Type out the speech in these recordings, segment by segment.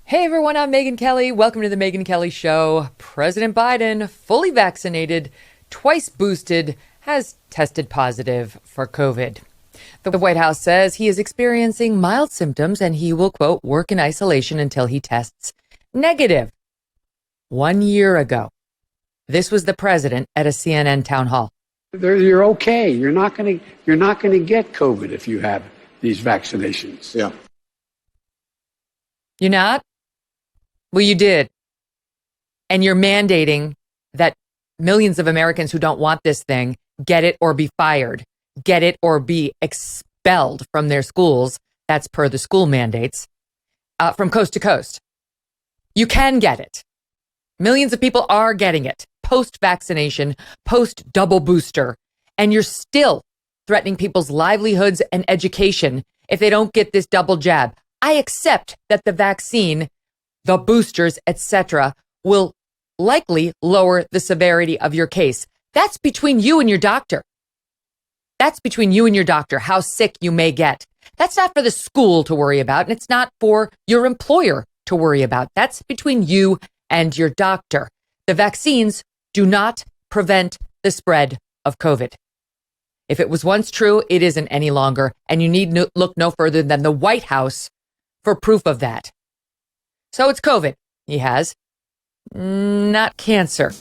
Hey everyone, I'm Megyn Kelly. Welcome to the Megyn Kelly Show. President Biden, fully vaccinated, twice boosted, has tested positive for COVID. The White House says he is experiencing mild symptoms and he will, quote, work in isolation until he tests negative. 1 year ago, this was the president at a CNN town hall. You're okay. You're not going to get COVID if you have these vaccinations. Yeah. You're not? Well, you did. And you're mandating that millions of Americans who don't want this thing get it or be fired, get it or be expelled from their schools. That's per the school mandates, from coast to coast. You can get it. Millions of people are getting it post-vaccination, post-double booster, and you're still threatening people's livelihoods and education if they don't get this double jab. I accept that the vaccine, the boosters, etc., will likely lower the severity of your case. That's between you and your doctor. That's between you and your doctor, how sick you may get. That's not for the school to worry about, and it's not for your employer to worry about. That's between you and your doctor. The vaccines do not prevent the spread of COVID. If it was once true, it isn't any longer, and you need look no further than the White House for proof of that. So it's COVID. He has, not cancer.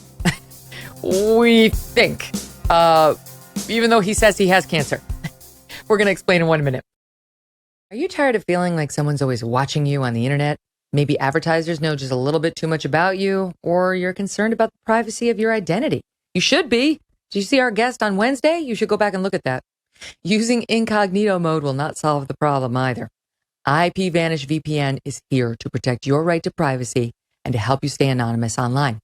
We think, even though he says he has cancer. We're going to explain in 1 minute. Are you tired of feeling like someone's always watching you on the internet? Maybe advertisers know just a little bit too much about you, or you're concerned about the privacy of your identity. You should be. Did you see our guest on Wednesday? You should go back and look at that. Using incognito mode will not solve the problem either. IPVanish VPN is here to protect your right to privacy and to help you stay anonymous online.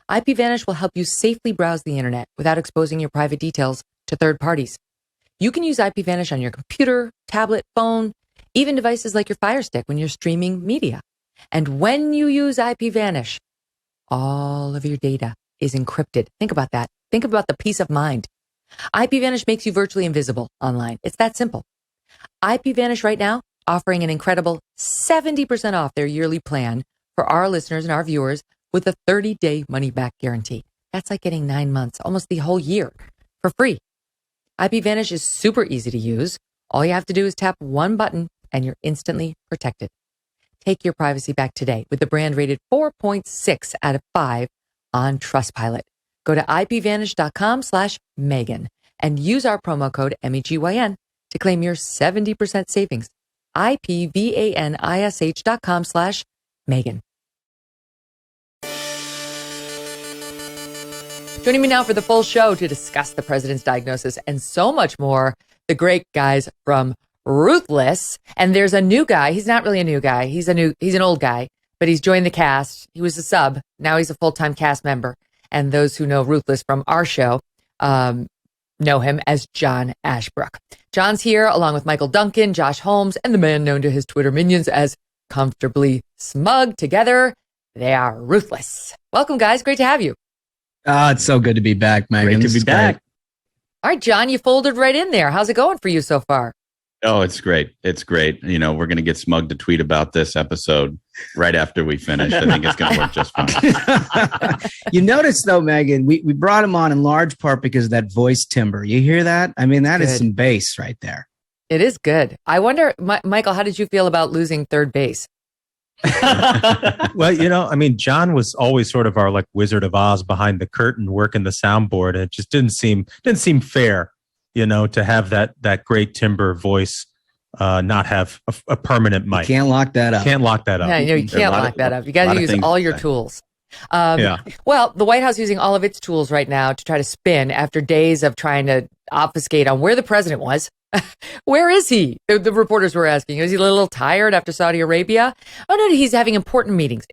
IPVanish will help you safely browse the internet without exposing your private details to third parties. You can use IPVanish on your computer, tablet, phone, even devices like your Fire Stick when you're streaming media. And when you use IPVanish, all of your data is encrypted. Think about that. Think about the peace of mind. IPVanish makes you virtually invisible online. It's that simple. IPVanish right now offering an incredible 70% off their yearly plan for our listeners and our viewers with a 30-day money-back guarantee. That's like getting 9 months, almost the whole year, for free. IPVanish is super easy to use. All you have to do is tap one button and you're instantly protected. Take your privacy back today with the brand rated 4.6 out of 5 on Trustpilot. Go to ipvanish.com/Megyn and use our promo code MEGYN to claim your 70% savings. ipvanish.com/Megyn. Joining me now for the full show to discuss the president's diagnosis and so much more, the great guys from Ruthless. And there's a new guy. He's not really a new guy. He's an old guy, but he's joined the cast. He was a sub. Now he's a full-time cast member. And those who know Ruthless from our show know him as John Ashbrook. John's here along with Michael Duncan, Josh Holmes, and the man known to his Twitter minions as Comfortably Smug. Together, they are Ruthless. Welcome, guys. Great to have you. It's so good to be back, Megyn. Great to be back. All right, John, you folded right in there. How's it going for you so far? Oh, it's great. It's great. You know, we're going to get Smug to tweet about this episode right after we finish. I think it's going to work just fine. You notice, though, Megyn, we brought him on in large part because of that voice timbre. You hear that? I mean, that is some bass right there. It is good. I wonder, Michael, how did you feel about losing third base? Well, you know, I mean, John was always sort of our like Wizard of Oz behind the curtain working the soundboard. And it just didn't seem fair, you know, to have that great timbre voice not have a permanent mic. You can't lock that up. Yeah, you can't lock that up. You got to use all your tools. Well, the White House using all of its tools right now to try to spin after days of trying to obfuscate on where the president was. Where is he? The reporters were asking. Is he a little tired after Saudi Arabia? Oh, no, he's having important meetings.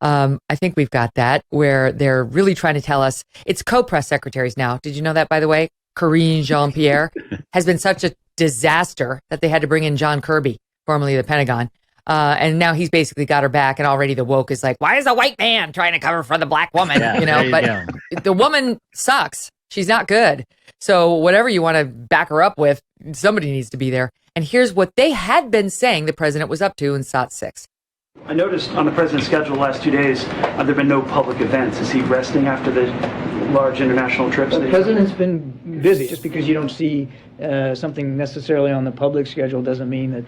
I think we've got that, where they're really trying to tell us it's co-press secretaries now. Did you know that, by the way? Karine Jean-Pierre has been such a disaster that they had to bring in John Kirby, formerly the Pentagon. And now he's basically got her back, and already the woke is like, why is a white man trying to cover for the black woman? But the woman sucks. She's not good. So whatever you want to back her up with, somebody needs to be there. And here's what they had been saying the president was up to in SOT 6. I noticed on the president's schedule the last 2 days, there have been no public events. Is he resting after the large international trips? The president's been busy. Just because you don't see something necessarily on the public schedule doesn't mean that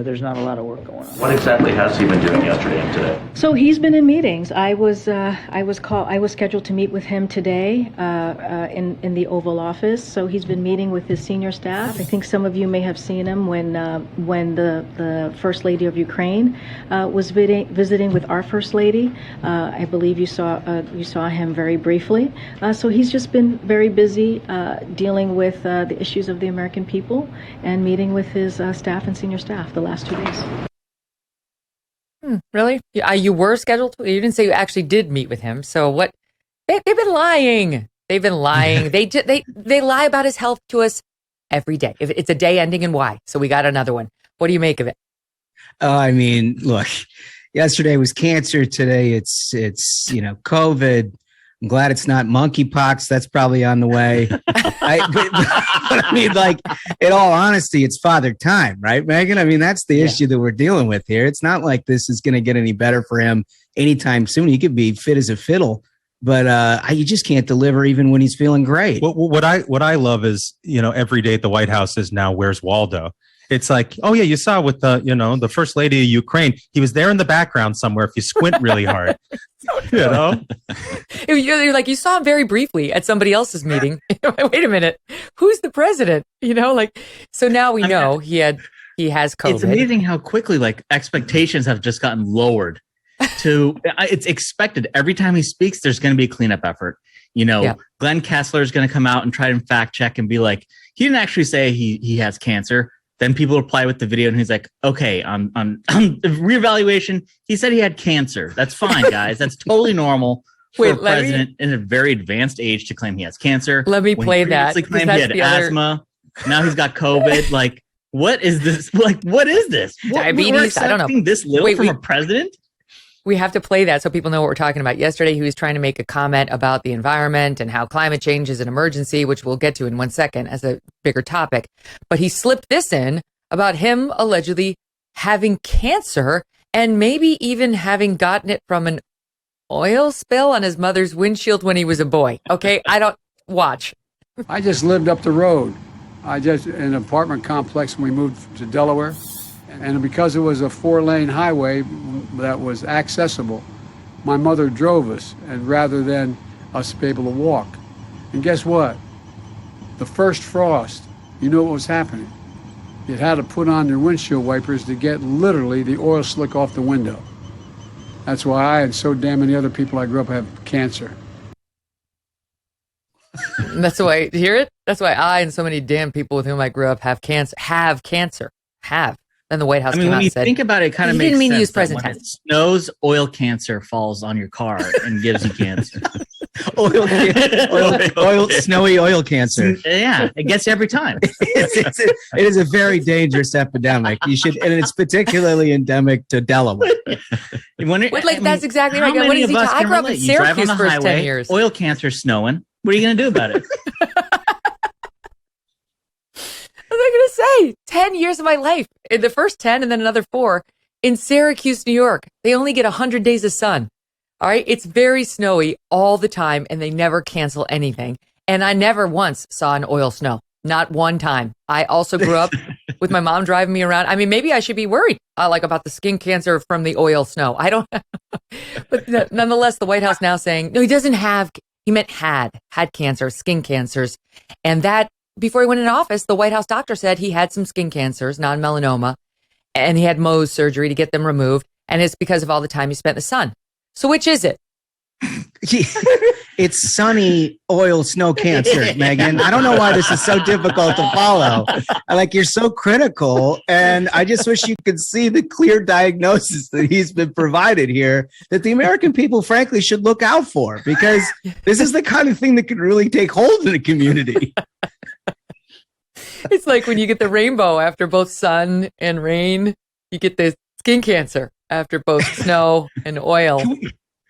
there's not a lot of work going on. What exactly has he been doing yesterday and today? So he's been in meetings. I was scheduled to meet with him today in the Oval Office. So he's been meeting with his senior staff. I think some of you may have seen him when the First Lady of Ukraine was visiting with our First Lady. I believe you saw him very briefly. So he's just been very busy dealing with the issues of the American people and meeting with his staff and senior staff the last 2 days. Really? You were scheduled to? You didn't say you actually did meet with him. So what? They've been lying. They've been lying. They lie about his health to us every day. If it's a day ending in Y. So we got another one. What do you make of it? I mean, look, yesterday was cancer. Today it's COVID. I'm glad it's not monkeypox. That's probably on the way. But I mean, like, in all honesty, it's father time, right, Megyn? I mean, that's the issue that we're dealing with here. It's not like this is going to get any better for him anytime soon. He could be fit as a fiddle, but you just can't deliver even when he's feeling great. What I love is, every day at the White House is now, where's Waldo? It's like, oh yeah, you saw with the First Lady of Ukraine, he was there in the background somewhere if you squint really hard. You're like, you saw him very briefly at somebody else's meeting. Wait a minute, who's the president? So now we know he has COVID. It's amazing how quickly expectations have just gotten lowered. It's expected every time he speaks, there's going to be a cleanup effort. Glenn Kessler is going to come out and try and fact check and be like, he didn't actually say he has cancer. Then people reply with the video and he's like, okay, on reevaluation, he said he had cancer. That's fine, guys. That's totally normal for a president in a very advanced age to claim he has cancer. Let me play that. Claimed he had asthma. Now he's got COVID. Like, what is this? What is this? Diabetes? I don't know. This little from a president? We have to play that so people know what we're talking about. Yesterday, he was trying to make a comment about the environment and how climate change is an emergency, which we'll get to in 1 second as a bigger topic. But he slipped this in about him allegedly having cancer and maybe even having gotten it from an oil spill on his mother's windshield when he was a boy. Okay, watch. I just lived up the road. In an apartment complex when we moved to Delaware. And because it was a 4-lane highway that was accessible, my mother drove us, and rather than us be able to walk. And guess what? The first frost, you know what was happening? You had to put on your windshield wipers to get literally the oil slick off the window. That's why I and so damn many other people I grew up have cancer. That's why, hear it? That's why I and so many damn people with whom I grew up have cancer. Then the White House came out and said, think about it, it kind of makes didn't mean sense to use that present when tense. it snows, oil cancer falls on your car and gives you cancer. Snowy oil cancer. Yeah, it gets you every time. It is a very dangerous epidemic. And it's particularly endemic to Delaware. That's exactly right. How What many is of he us I can grew up relate? in You drive on Syracuse the for 10 highway, years. oil cancer snowing. What are you going to do about it? What was I going to say? 10 years of my life. In the first 10 and then another 4 in Syracuse, New York. They only get 100 days of sun. All right. It's very snowy all the time and they never cancel anything. And I never once saw an oil snow. Not one time. I also grew up with my mom driving me around. I mean, maybe I should be worried about the skin cancer from the oil snow. I don't. But nonetheless, the White House now saying, no, he doesn't have. He meant had cancer, skin cancers. And that before he went in office, the White House doctor said he had some skin cancers, non-melanoma, and he had Mohs surgery to get them removed. And it's because of all the time he spent in the sun. So which is it? It's sunny oil snow cancer, Megyn. I don't know why this is so difficult to follow. You're so critical, and I just wish you could see the clear diagnosis that he's been provided here that the American people, frankly, should look out for, because this is the kind of thing that could really take hold in the community. It's like when you get the rainbow after both sun and rain, you get the skin cancer after both snow and oil.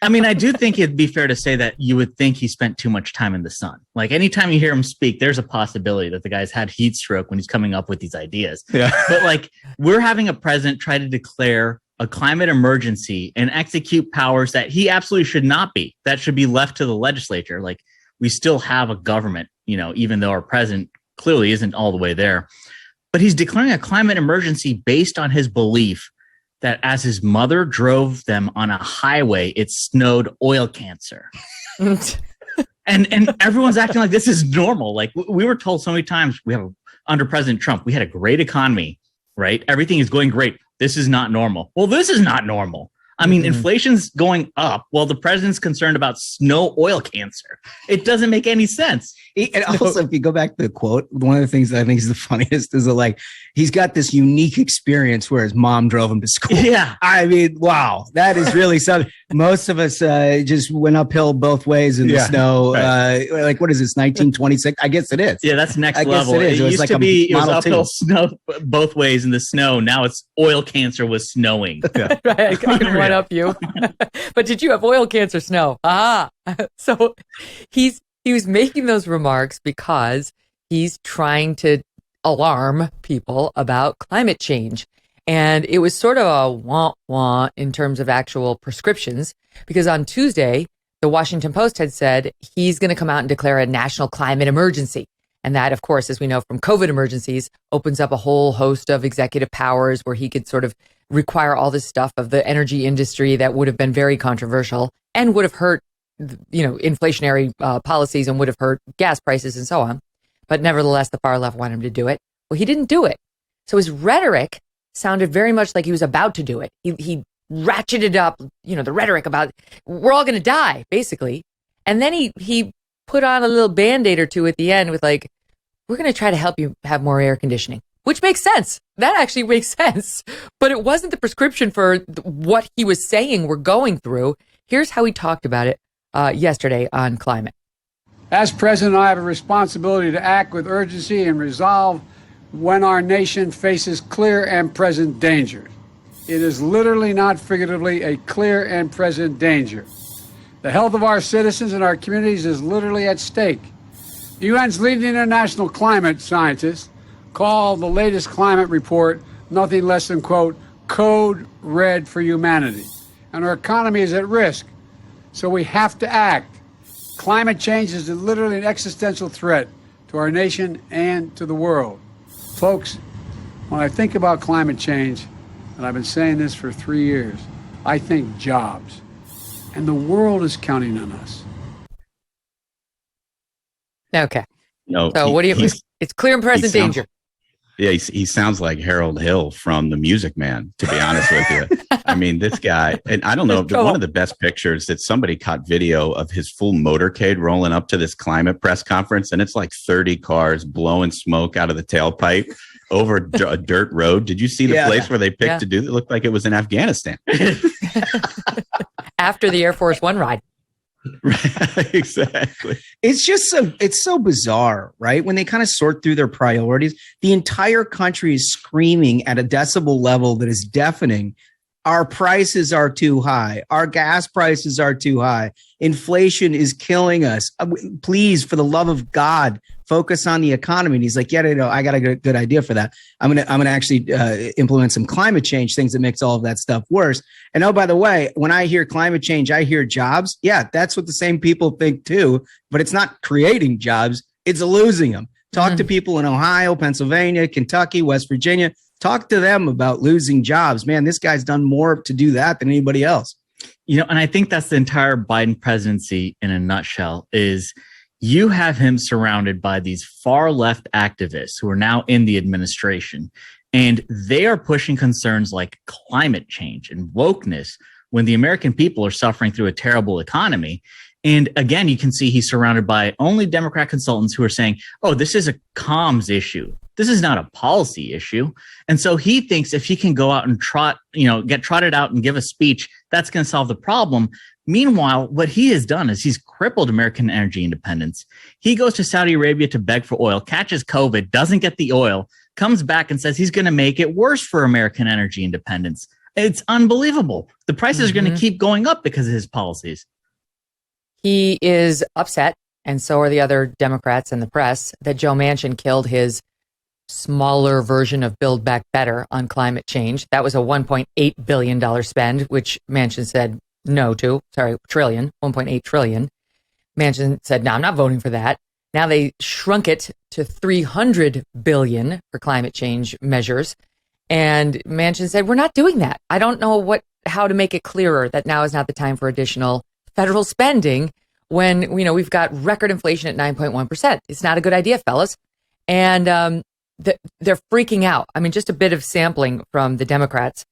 I mean, I do think it'd be fair to say that you would think he spent too much time in the sun. Like, anytime you hear him speak, there's a possibility that the guy's had heat stroke when he's coming up with these ideas. Yeah. But we're having a president try to declare a climate emergency and execute powers that he absolutely should not be. That should be left to the legislature. Like, we still have a government, even though our president clearly isn't all the way there. But he's declaring a climate emergency based on his belief that as his mother drove them on a highway, it snowed oil cancer. and everyone's acting like this is normal. Like, we were told so many times, under President Trump, we had a great economy, right? Everything is going great. This is not normal. Well, this is not normal. I mean, inflation's going up while the president's concerned about snow oil cancer. It doesn't make any sense. And also, if you go back to the quote, one of the things that I think is the funniest is that, like, he's got this unique experience where his mom drove him to school. Yeah. I mean, wow, that is really something. Most of us just went uphill both ways in the snow. Right. Like, what is this, 1926? I guess it is. Yeah, that's next level. It is. It used like to be, it was Model uphill 2. snow both ways in the snow. Now it's oil cancer was snowing. Right, I can run up you. But did you have oil cancer snow? So he was making those remarks because he's trying to alarm people about climate change. And it was sort of a wah-wah in terms of actual prescriptions, because on Tuesday, the Washington Post had said he's going to come out and declare a national climate emergency. And that, of course, as we know from COVID emergencies, opens up a whole host of executive powers where he could sort of require all this stuff of the energy industry that would have been very controversial and would have hurt, inflationary policies and would have hurt gas prices and so on. But nevertheless, the far left wanted him to do it. Well, he didn't do it. So his rhetoric sounded very much like he was about to do it. He ratcheted up, the rhetoric about we're all going to die, basically. And then he put on a little Band-Aid or two at the end with like, we're going to try to help you have more air conditioning, which makes sense. That actually makes sense. But it wasn't the prescription for what he was saying we're going through. Here's how he talked about it yesterday on climate. As president, I have a responsibility to act with urgency and resolve when our nation faces clear and present dangers. It is literally, not figuratively, a clear and present danger. The health of our citizens and our communities is literally at stake. The UN's leading international climate scientists call the latest climate report nothing less than, quote, code red for humanity. And our economy is at risk. So we have to act. Climate change is literally an existential threat to our nation and to the world. Folks, when I think about climate change, and I've been saying this for 3 years, I think jobs. And the world is counting on us. Okay. No. So what do you? It's clear and present danger. Yeah, he sounds like Harold Hill from The Music Man, to be honest with you. I mean, this guy, and I don't know, one of the best pictures that somebody caught video of his full motorcade rolling up to this climate press conference, and it's like 30 cars blowing smoke out of the tailpipe over a dirt road. Did you see the place where they picked to do it? It looked like it was in Afghanistan. After the Air Force One ride. Right, exactly. It's so bizarre, right? When they kind of sort through their priorities, the entire country is screaming at a decibel level that is deafening. Our prices are too high. Our gas prices are too high. Inflation is killing us. Please, for the love of God, focus on the economy. And he's like, I got a good idea for that. I'm gonna actually implement some climate change things that makes all of that stuff worse. And oh, by the way, when I hear climate change, I hear jobs. Yeah, that's what the same people think too. But it's not creating jobs; it's losing them. Talk to people in Ohio, Pennsylvania, Kentucky, West Virginia. Talk to them about losing jobs. Man, this guy's done more to do that than anybody else. And I think that's the entire Biden presidency in a nutshell is you have him surrounded by these far left activists who are now in the administration, and they are pushing concerns like climate change and wokeness when the American people are suffering through a terrible economy. And again, you can see he's surrounded by only Democrat consultants who are saying, oh, this is a comms issue. This is not a policy issue. And so he thinks if he can go out and get trotted out and give a speech, that's going to solve the problem. Meanwhile, what he has done is he's crippled American energy independence. He goes to Saudi Arabia to beg for oil, catches COVID, doesn't get the oil, comes back and says he's going to make it worse for American energy independence. It's unbelievable. The prices are going to keep going up because of his policies. He is upset, and so are the other Democrats and the press, that Joe Manchin killed his smaller version of Build Back Better on climate change. That was a $1.8 billion spend, which Manchin said no to. Sorry, trillion, 1.8 trillion. Manchin said, no, I'm not voting for that. Now they shrunk it to $300 billion for climate change measures. And Manchin said, we're not doing that. I don't know how to make it clearer that now is not the time for additional federal spending when, we've got record inflation at 9.1%. It's not a good idea, fellas. And they're freaking out. I mean, just a bit of sampling from the Democrats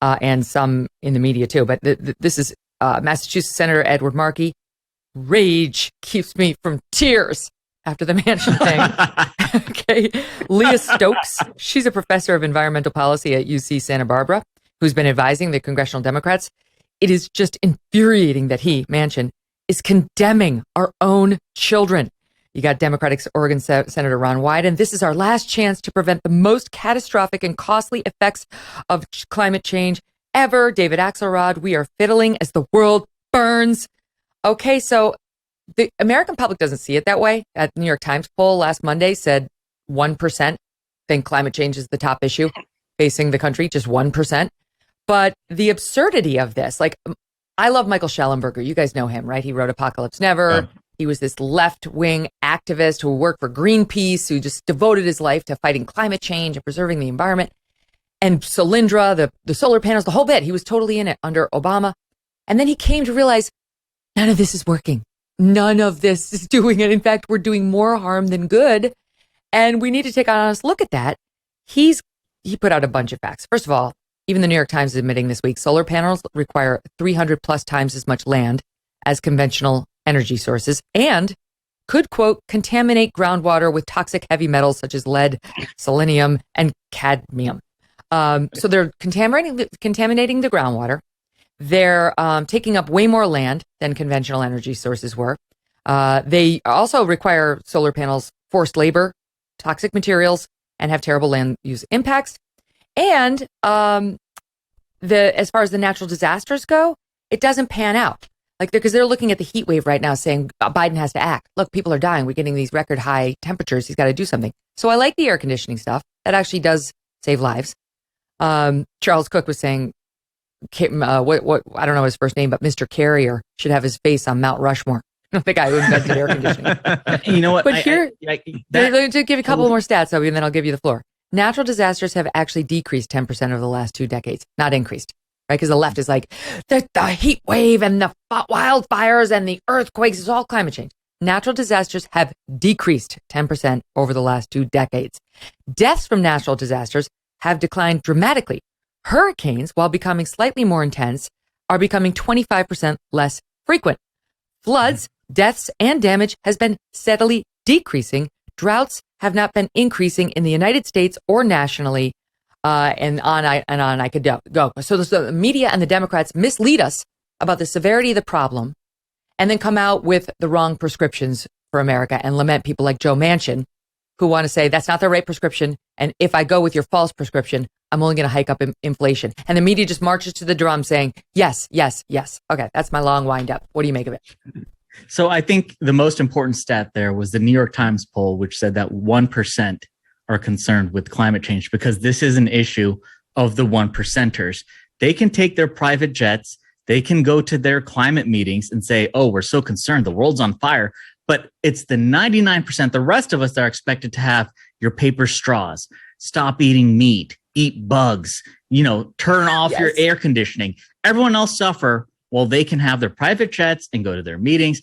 and some in the media too. But this is Massachusetts Senator Edward Markey. Rage keeps me from tears after the Manchin thing. Okay. Leah Stokes, she's a professor of environmental policy at UC Santa Barbara, who's been advising the congressional Democrats. It is just infuriating that Manchin, is condemning our own children. You got Democratic Oregon Senator Ron Wyden. This is our last chance to prevent the most catastrophic and costly effects of climate change ever. David Axelrod, we are fiddling as the world burns. Okay, so the American public doesn't see it that way. A New York Times poll last Monday said 1% think climate change is the top issue facing the country, just 1%. But the absurdity of this, like, I love Michael Schellenberger. You guys know him, right? He wrote Apocalypse Never. Yeah. He was this left-wing activist who worked for Greenpeace, who just devoted his life to fighting climate change and preserving the environment. And Solyndra, the solar panels, the whole bit, he was totally in it under Obama. And then he came to realize none of this is working. None of this is doing it. In fact, we're doing more harm than good. And we need to take an honest look at that. He put out a bunch of facts. First of all, even the New York Times is admitting this week, solar panels require 300 plus times as much land as conventional energy sources and could, quote, contaminate groundwater with toxic heavy metals such as lead, selenium, and cadmium. So they're contaminating the groundwater. They're taking up way more land than conventional energy sources were. They also require solar panels, forced labor, toxic materials, and have terrible land use impacts. And as far as the natural disasters go, it doesn't pan out. Because they're looking at the heat wave right now saying Biden has to act. Look, people are dying. We're getting these record high temperatures. He's got to do something. So I like the air conditioning stuff. That actually does save lives. Charles Cook was saying, what I don't know his first name, but Mr. Carrier should have his face on Mount Rushmore. The guy who invented air conditioning. You know what? But let me give you a couple more stats, though, and then I'll give you the floor. Natural disasters have actually decreased 10% over the last 2 decades, not increased. Right? Because the left is like, the heat wave and the wildfires and the earthquakes is all climate change. Natural disasters have decreased 10% over the last 2 decades. Deaths from natural disasters have declined dramatically. Hurricanes, while becoming slightly more intense, are becoming 25% less frequent. Floods, deaths, and damage has been steadily decreasing. Droughts have not been increasing in the United States or nationally. And on I could go. So the media and the Democrats mislead us about the severity of the problem and then come out with the wrong prescriptions for America and lament people like Joe Manchin who want to say that's not the right prescription. And if I go with your false prescription, I'm only going to hike up inflation. And the media just marches to the drum saying, yes, yes, yes. Okay, that's my long wind up. What do you make of it? So I think the most important stat there was the New York Times poll, which said that 1% are concerned with climate change because this is an issue of the 1%ers. They can take their private jets. They can go to their climate meetings and say, oh, we're so concerned. The world's on fire. But it's the 99%, the rest of us that are expected to have your paper straws, stop eating meat, eat bugs, turn off your air conditioning. Everyone else suffer while they can have their private jets and go to their meetings.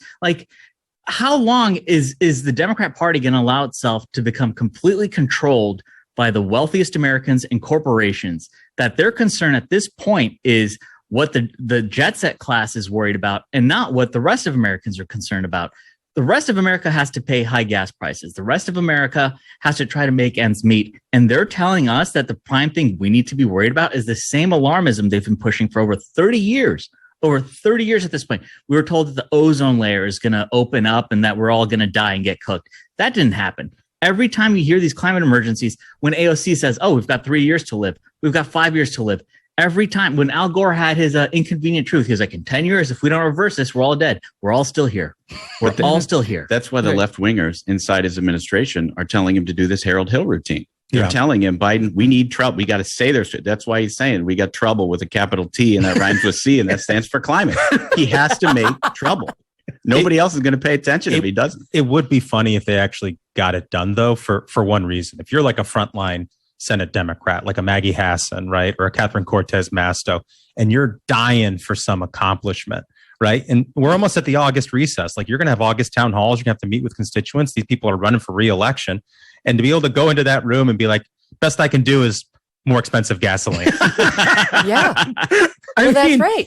How long is the Democrat Party going to allow itself to become completely controlled by the wealthiest Americans and corporations that their concern at this point is what the jet set class is worried about and not what the rest of Americans are concerned about? The rest of America has to pay high gas prices. The rest of America has to try to make ends meet. And they're telling us that the prime thing we need to be worried about is the same alarmism they've been pushing for over 30 years. Over 30 years at this point, we were told that the ozone layer is going to open up and that we're all going to die and get cooked. That didn't happen. Every time you hear these climate emergencies, when AOC says, oh, we've got 3 years to live, we've got 5 years to live. Every time when Al Gore had his inconvenient truth, he was like, in 10 years, if we don't reverse this, we're all dead. We're all still here. We're all still here. That's why the left wingers inside his administration are telling him to do this Harold Hill routine. They're telling him, Biden, we need trouble. We got to say there's. That's why he's saying we got trouble with a capital T, and that rhymes with C, and that stands for climate. He has to make trouble. Nobody else is going to pay attention if he doesn't. It would be funny if they actually got it done, though, for one reason. If you're like a frontline Senate Democrat, like a Maggie Hassan, right, or a Catherine Cortez Masto, and you're dying for some accomplishment, right? And we're almost at the August recess. Like, you're going to have August town halls. You're going to have to meet with constituents. These people are running for re-election. And to be able to go into that room and be like, best I can do is more expensive gasoline. Yeah. I That's mean, right.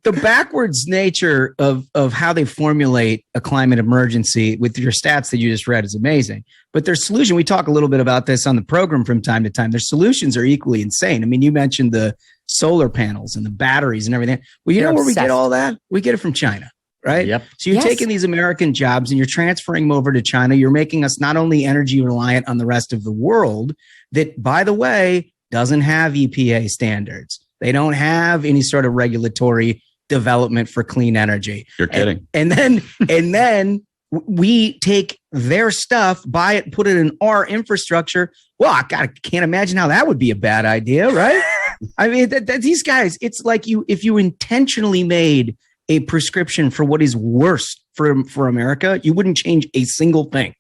The backwards nature of how they formulate a climate emergency with your stats that you just read is amazing. But their solution, we talk a little bit about this on the program from time to time. Their solutions are equally insane. I mean, you mentioned the solar panels and the batteries and everything. Well, you know where we get all that? We get it from China. Right. Yep. So you're taking these American jobs and you're transferring them over to China. You're making us not only energy reliant on the rest of the world that, by the way, doesn't have EPA standards. They don't have any sort of regulatory development for clean energy. You're kidding. And then we take their stuff, buy it, put it in our infrastructure. Well, I can't imagine how that would be a bad idea, right? I mean, these guys, it's like if you intentionally made a prescription for what is worse for America, you wouldn't change a single thing.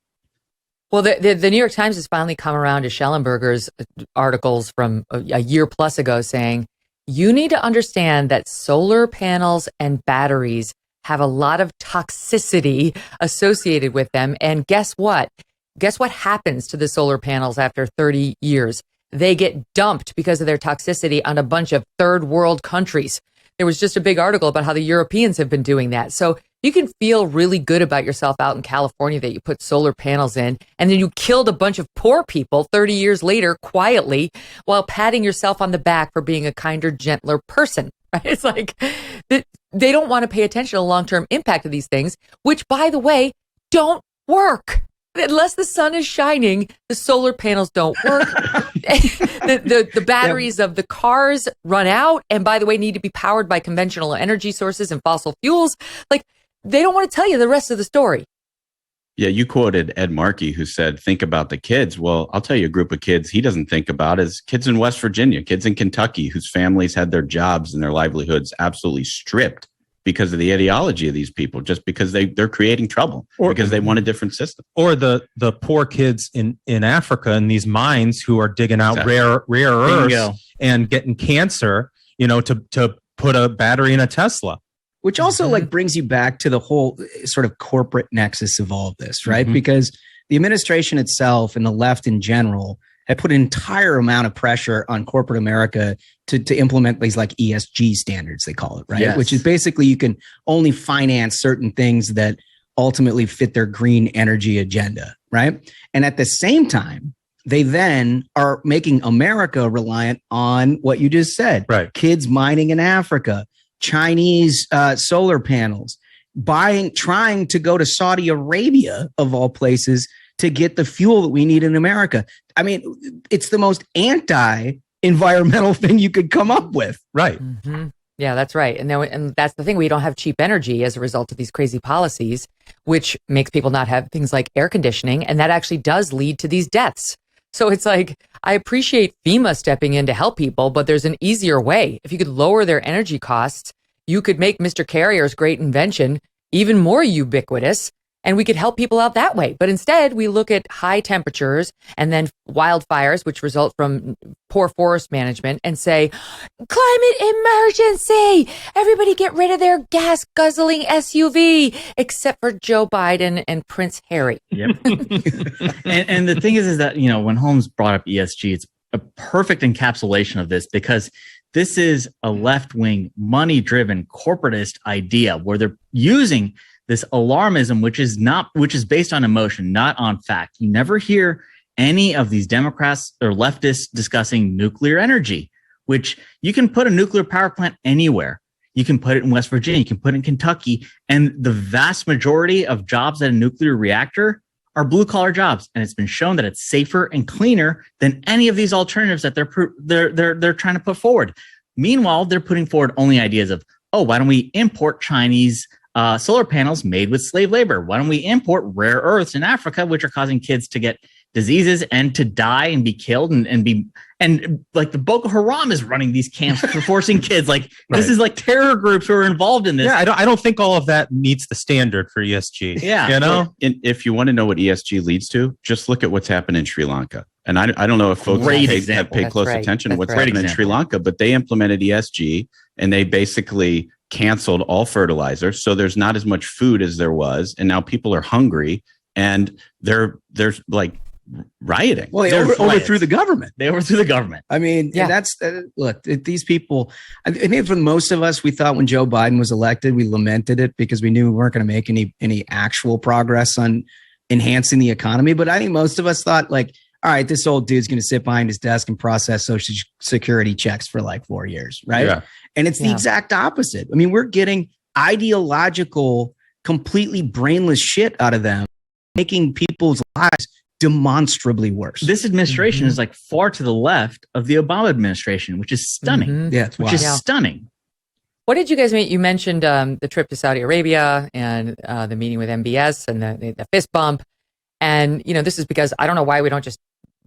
Well, the New York Times has finally come around to Schellenberger's articles from a year plus ago saying, you need to understand that solar panels and batteries have a lot of toxicity associated with them. And guess what? Guess what happens to the solar panels after 30 years? They get dumped because of their toxicity on a bunch of third world countries. There was just a big article about how the Europeans have been doing that. So you can feel really good about yourself out in California that you put solar panels in, and then you killed a bunch of poor people 30 years later quietly while patting yourself on the back for being a kinder, gentler person. Right? It's like they don't want to pay attention to the long-term impact of these things, which, by the way, don't work. Unless the sun is shining, the solar panels don't work. the batteries of the cars run out, and by the way, need to be powered by conventional energy sources and fossil fuels. Like, they don't want to tell you the rest of the story. Yeah, you quoted Ed Markey, who said, think about the kids. Well, I'll tell you a group of kids he doesn't think about is kids in West Virginia, kids in Kentucky, whose families had their jobs and their livelihoods absolutely stripped because of the ideology of these people, just because they're creating trouble because they want a different system. Or the poor kids in Africa in these mines who are digging out rare earths and getting cancer, to put a battery in a Tesla. Which also brings you back to the whole sort of corporate nexus of all of this, right? Mm-hmm. Because the administration itself and the left in general have put an entire amount of pressure on corporate America to implement these like ESG standards, they call it, right? Yes. Which is basically you can only finance certain things that ultimately fit their green energy agenda, right? And at the same time, they then are making America reliant on what you just said, right? Kids mining in Africa, Chinese solar panels, trying to go to Saudi Arabia, of all places, to get the fuel that we need in America. I mean, it's the most anti-environmental thing you could come up with. Right. Mm-hmm. Yeah, that's right. And that's the thing. We don't have cheap energy as a result of these crazy policies, which makes people not have things like air conditioning. And that actually does lead to these deaths. So it's like, I appreciate FEMA stepping in to help people, but there's an easier way. If you could lower their energy costs, you could make Mr. Carrier's great invention even more ubiquitous, and we could help people out that way. But instead, we look at high temperatures and then wildfires, which result from poor forest management, and say, climate emergency! Everybody get rid of their gas-guzzling SUV, except for Joe Biden and Prince Harry. Yep. and the thing is that, when Holmes brought up ESG, it's a perfect encapsulation of this, because this is a left-wing, money-driven, corporatist idea where they're using this alarmism, which is based on emotion, not on fact. You never hear any of these Democrats or leftists discussing nuclear energy, which you can put a nuclear power plant anywhere. You can put it in West Virginia, you can put it in Kentucky, and the vast majority of jobs at a nuclear reactor are blue-collar jobs, and it's been shown that it's safer and cleaner than any of these alternatives that they're trying to put forward. Meanwhile, they're putting forward only ideas of, why don't we import Chinese solar panels made with slave labor? Why don't we import rare earths in Africa, which are causing kids to get diseases and to die and be killed and like the Boko Haram is running these camps for forcing kids. Like this is like terror groups who are involved in this. Yeah, I don't think all of that meets the standard for ESG. Yeah. You know? And if you want to know what ESG leads to, just look at what's happened in Sri Lanka. And I don't know if folks have paid close attention to what's happened in Sri Lanka, but they implemented ESG and they basically canceled all fertilizer. So there's not as much food as there was. And now people are hungry and they're like rioting. Well, they overthrew the government. They overthrew the government. I mean, and that's look, these people, I think for most of us, we thought when Joe Biden was elected, we lamented it because we knew we weren't going to make any actual progress on enhancing the economy. But I think most of us thought like, all right, this old dude's going to sit behind his desk and process Social Security checks for like 4 years, right? Yeah. And it's the exact opposite. I mean, we're getting ideological, completely brainless shit out of them, making people's lives demonstrably worse. This administration is like far to the left of the Obama administration, which is stunning. Yeah, it's stunning. What did you guys mean? You mentioned the trip to Saudi Arabia and the meeting with MBS and the fist bump. And, you know, this is because I don't know why we don't just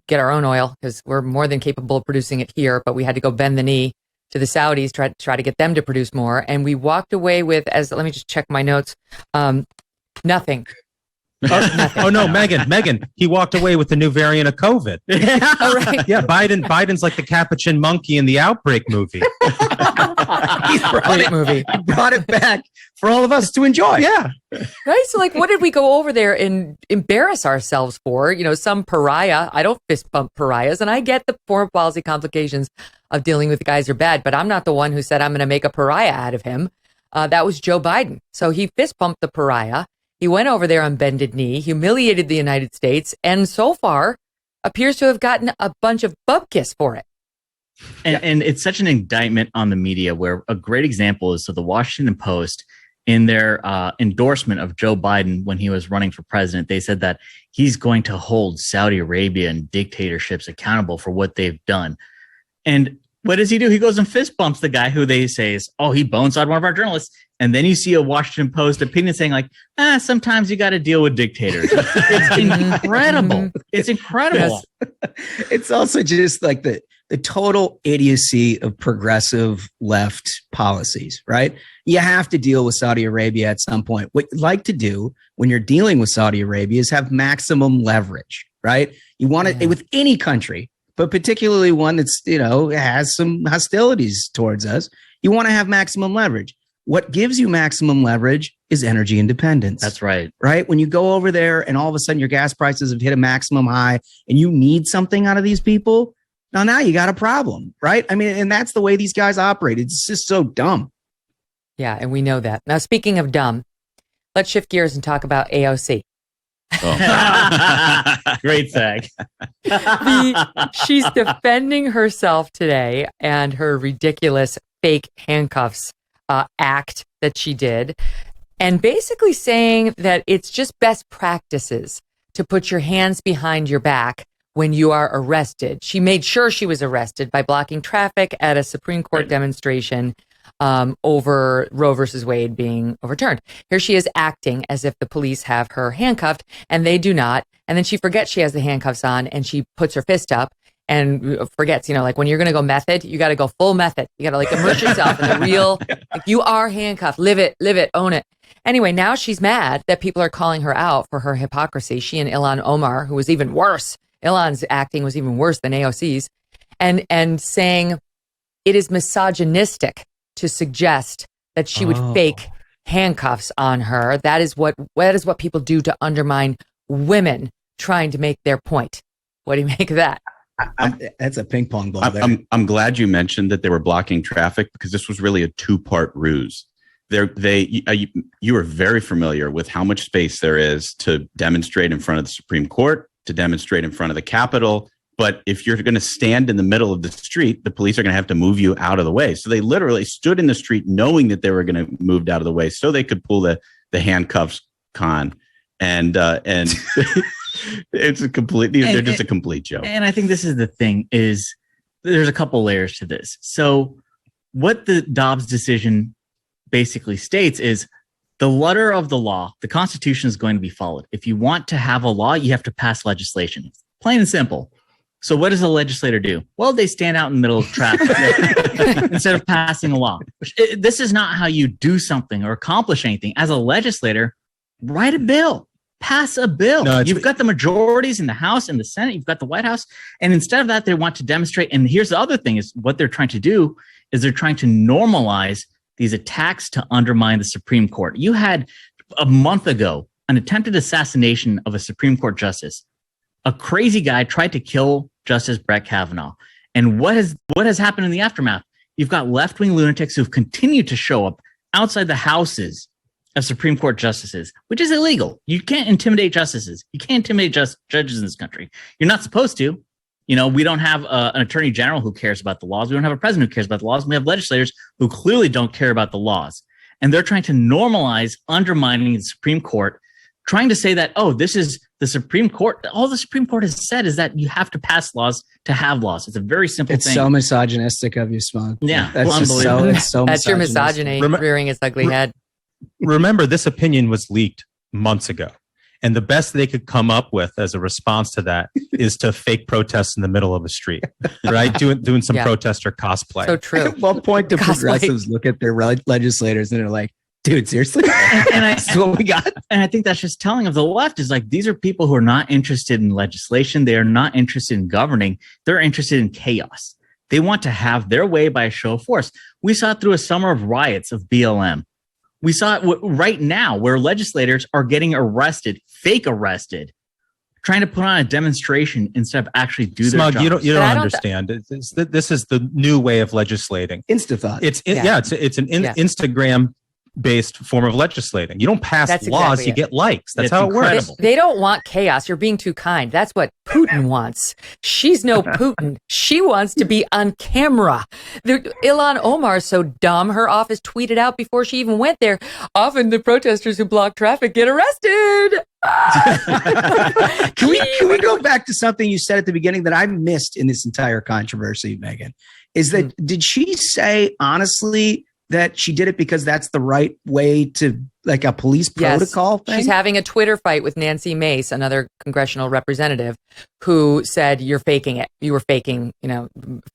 get our own oil because we're more than capable of producing it here, but we had to go bend the knee to the Saudis, try to get them to produce more. And we walked away with, let me just check my notes, nothing. Oh no, Megyn, he walked away with the new variant of COVID. Oh, right. Yeah, Biden's like the Capuchin monkey in the Outbreak movie. He brought it back for all of us to enjoy. Yeah. Right. So like, what did we go over there and embarrass ourselves for? You know, some pariah. I don't fist bump pariahs. And I get the foreign policy complications of dealing with the guys who are bad, but I'm not the one who said I'm going to make a pariah out of him. That was Joe Biden. So he fist bumped the pariah. He went over there on bended knee, humiliated the United States, and so far appears to have gotten a bunch of bupkis for it. And it's such an indictment on the media where a great example is the Washington Post in their endorsement of Joe Biden when he was running for president. They said that he's going to hold Saudi Arabia and dictatorships accountable for what they've done. And what does he do? He goes and fist bumps the guy who they say is, he bonesawed one of our journalists. And then you see a Washington Post opinion saying like, sometimes you got to deal with dictators. It's incredible. It's incredible. Yes. It's also just like the total idiocy of progressive left policies, right? You have to deal with Saudi Arabia at some point. What you like to do when you're dealing with Saudi Arabia is have maximum leverage, right? You want it with any country, but particularly one that's, has some hostilities towards us. You want to have maximum leverage. What gives you maximum leverage is energy independence. That's right. Right? When you go over there and all of a sudden your gas prices have hit a maximum high and you need something out of these people, now you got a problem, right? I mean, and that's the way these guys operate. It's just so dumb. Yeah, and we know that. Now, speaking of dumb, let's shift gears and talk about AOC. Great tag. She's defending herself today and her ridiculous fake handcuffs act that she did, and basically saying that it's just best practices to put your hands behind your back when you are arrested. She made sure she was arrested by blocking traffic at a Supreme Court demonstration over Roe versus Wade being overturned. Here she is acting as if the police have her handcuffed and they do not. And then she forgets she has the handcuffs on and she puts her fist up and forgets, like when you're going to go method, you got to go full method. You got to like immerse yourself in the real, like you are handcuffed, live it, own it. Anyway, now she's mad that people are calling her out for her hypocrisy. She and Ilhan Omar, who was even worse. Ilhan's acting was even worse than AOC's, and saying it is misogynistic to suggest that she would fake handcuffs on her. That is what people do to undermine women trying to make their point. What do you make of that? That's a ping pong ball. I'm glad you mentioned that they were blocking traffic because this was really a two-part ruse. You are very familiar with how much space there is to demonstrate in front of the Supreme Court, to demonstrate in front of the Capitol. But if you're going to stand in the middle of the street, the police are going to have to move you out of the way. So they literally stood in the street knowing that they were going to be moved out of the way so they could pull the handcuffs con. And it's they're just a complete joke. And I think this is the thing is there's a couple layers to this. So what the Dobbs decision basically states is the letter of the law, the Constitution is going to be followed. If you want to have a law, you have to pass legislation. Plain and simple. So what does a legislator do? Well, they stand out in the middle of traffic instead of passing a law. This is not how you do something or accomplish anything. As a legislator, write a bill, pass a bill. No, you've got the majorities in the House and the Senate. You've got the White House. And instead of that, they want to demonstrate. And here's the other thing is what they're trying to do is they're trying to normalize these attacks to undermine the Supreme Court. You had a month ago an attempted assassination of a Supreme Court justice. A crazy guy tried to kill Justice Brett Kavanaugh. And what has happened in the aftermath? You've got left-wing lunatics who've continued to show up outside the houses of Supreme Court justices, which is illegal. You can't intimidate justices. You can't intimidate judges in this country. You're not supposed to. You know, we don't have an attorney general who cares about the laws. We don't have a president who cares about the laws. We have legislators who clearly don't care about the laws. And they're trying to normalize undermining the Supreme Court, trying to say that, oh, this is the Supreme Court. All the Supreme Court has said is that you have to pass laws to have laws. It's a very simple thing. It's so misogynistic of you, Smug. Yeah, that's unbelievable. That's your misogyny rearing its ugly head. Remember, this opinion was leaked months ago. And the best they could come up with as a response to that is to fake protests in the middle of a street, right? Doing some protester cosplay. So true. At what point do progressives look at their legislators and they're like, dude, seriously? and that's what we got? And I think that's just telling of the left is like, these are people who are not interested in legislation. They are not interested in governing. They're interested in chaos. They want to have their way by a show of force. We saw it through a summer of riots of BLM. We saw it right now where legislators are getting arrested, fake arrested, trying to put on a demonstration instead of actually do their job. You don't understand. This is the new way of legislating. Instathought. It's an Instagram based form of legislating. You don't pass laws, you get likes. That's how it works. They don't want chaos. You're being too kind. That's what Putin wants. She's no Putin. She wants to be on camera. Ilhan Omar is so dumb. Her office tweeted out before she even went there. Often the protesters who block traffic get arrested. Can we go back to something you said at the beginning that I missed in this entire controversy, Megyn? Is that did she say honestly that she did it because that's the right way to, like, a police protocol thing? She's having a Twitter fight with Nancy Mace, another congressional representative, who said, you're faking it. You were faking,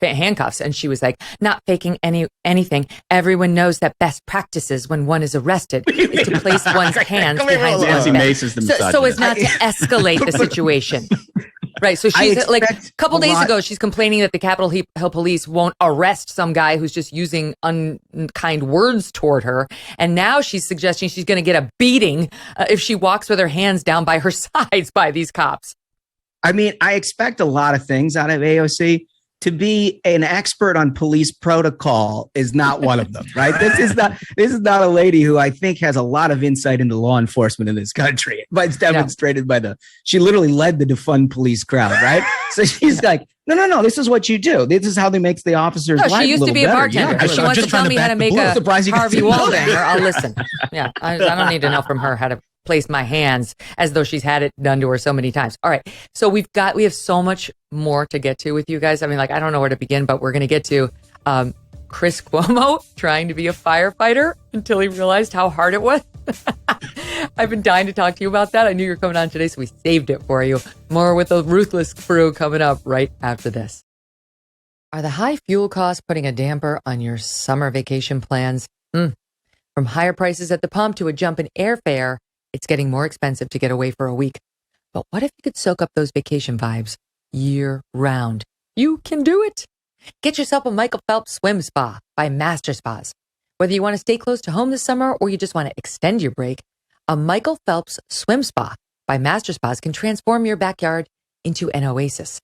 handcuffs. And she was like, not faking anything. Everyone knows that best practices when one is arrested is to place one's hands behind Nancy Mace is the misogynist. So as not to escalate the situation. Right. So she's like a couple days ago, she's complaining that the Capitol Hill police won't arrest some guy who's just using unkind words toward her. And now she's suggesting she's going to get a beating if she walks with her hands down by her sides by these cops. I mean, I expect a lot of things out of AOC. To be an expert on police protocol is not one of them, right? This is not a lady who I think has a lot of insight into law enforcement in this country. But it's demonstrated by she literally led the defund police crowd, right? So she's like, no, this is what you do. This is how they make the officers' life she used to be a bartender. If she wants to tell me how to make a Harvey Wallbanger, I'll listen. Yeah, I don't need to know from her how to place my hands as though she's had it done to her so many times. All right. So we have so much more to get to with you guys. I mean, I don't know where to begin, but we're going to get to Chris Cuomo trying to be a firefighter until he realized how hard it was. I've been dying to talk to you about that. I knew you were coming on today, so we saved it for you. More with the Ruthless crew coming up right after this. Are the high fuel costs putting a damper on your summer vacation plans? From higher prices at the pump to a jump in airfare, it's getting more expensive to get away for a week. But what if you could soak up those vacation vibes year round? You can do it. Get yourself a Michael Phelps swim spa by Master Spas. Whether you want to stay close to home this summer or you just want to extend your break, a Michael Phelps swim spa by Master Spas can transform your backyard into an oasis.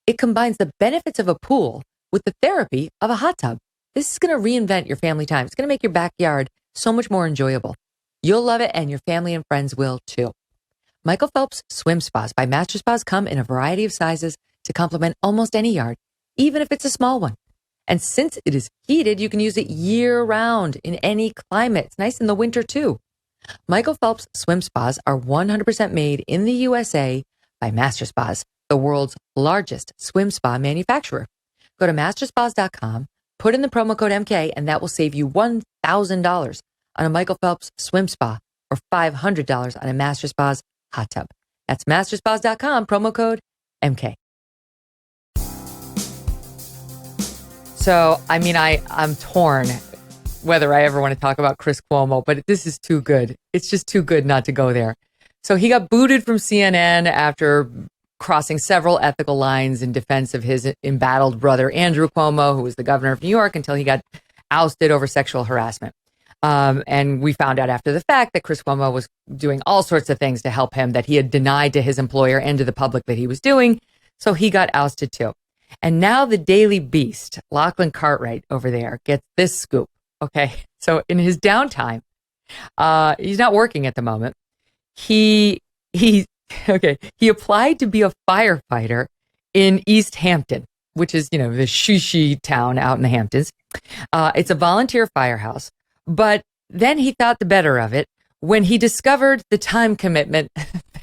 It combines the benefits of a pool with the therapy of a hot tub. This is going to reinvent your family time. It's going to make your backyard so much more enjoyable. You'll love it, and your family and friends will too. Michael Phelps swim spas by Master Spas come in a variety of sizes to complement almost any yard, even if it's a small one. And since it is heated, you can use it year round in any climate. It's nice in the winter too. Michael Phelps swim spas are 100% made in the USA by Master Spas, the world's largest swim spa manufacturer. Go to masterspas.com, put in the promo code MK, and that will save you $1,000 on a Michael Phelps swim spa or $500 on a Master Spas hot tub. That's masterspas.com, promo code MK. So, I mean, I'm torn whether I ever want to talk about Chris Cuomo, but this is too good. It's just too good not to go there. So he got booted from CNN after crossing several ethical lines in defense of his embattled brother, Andrew Cuomo, who was the governor of New York, until he got ousted over sexual harassment. And we found out after the fact that Chris Cuomo was doing all sorts of things to help him that he had denied to his employer and to the public that he was doing. So he got ousted too. And now the Daily Beast, Lachlan Cartwright over there, gets this scoop. Okay. So in his downtime, he's not working at the moment. He applied to be a firefighter in East Hampton, which is, the shishi town out in the Hamptons. It's a volunteer firehouse. But then he thought the better of it when he discovered the time commitment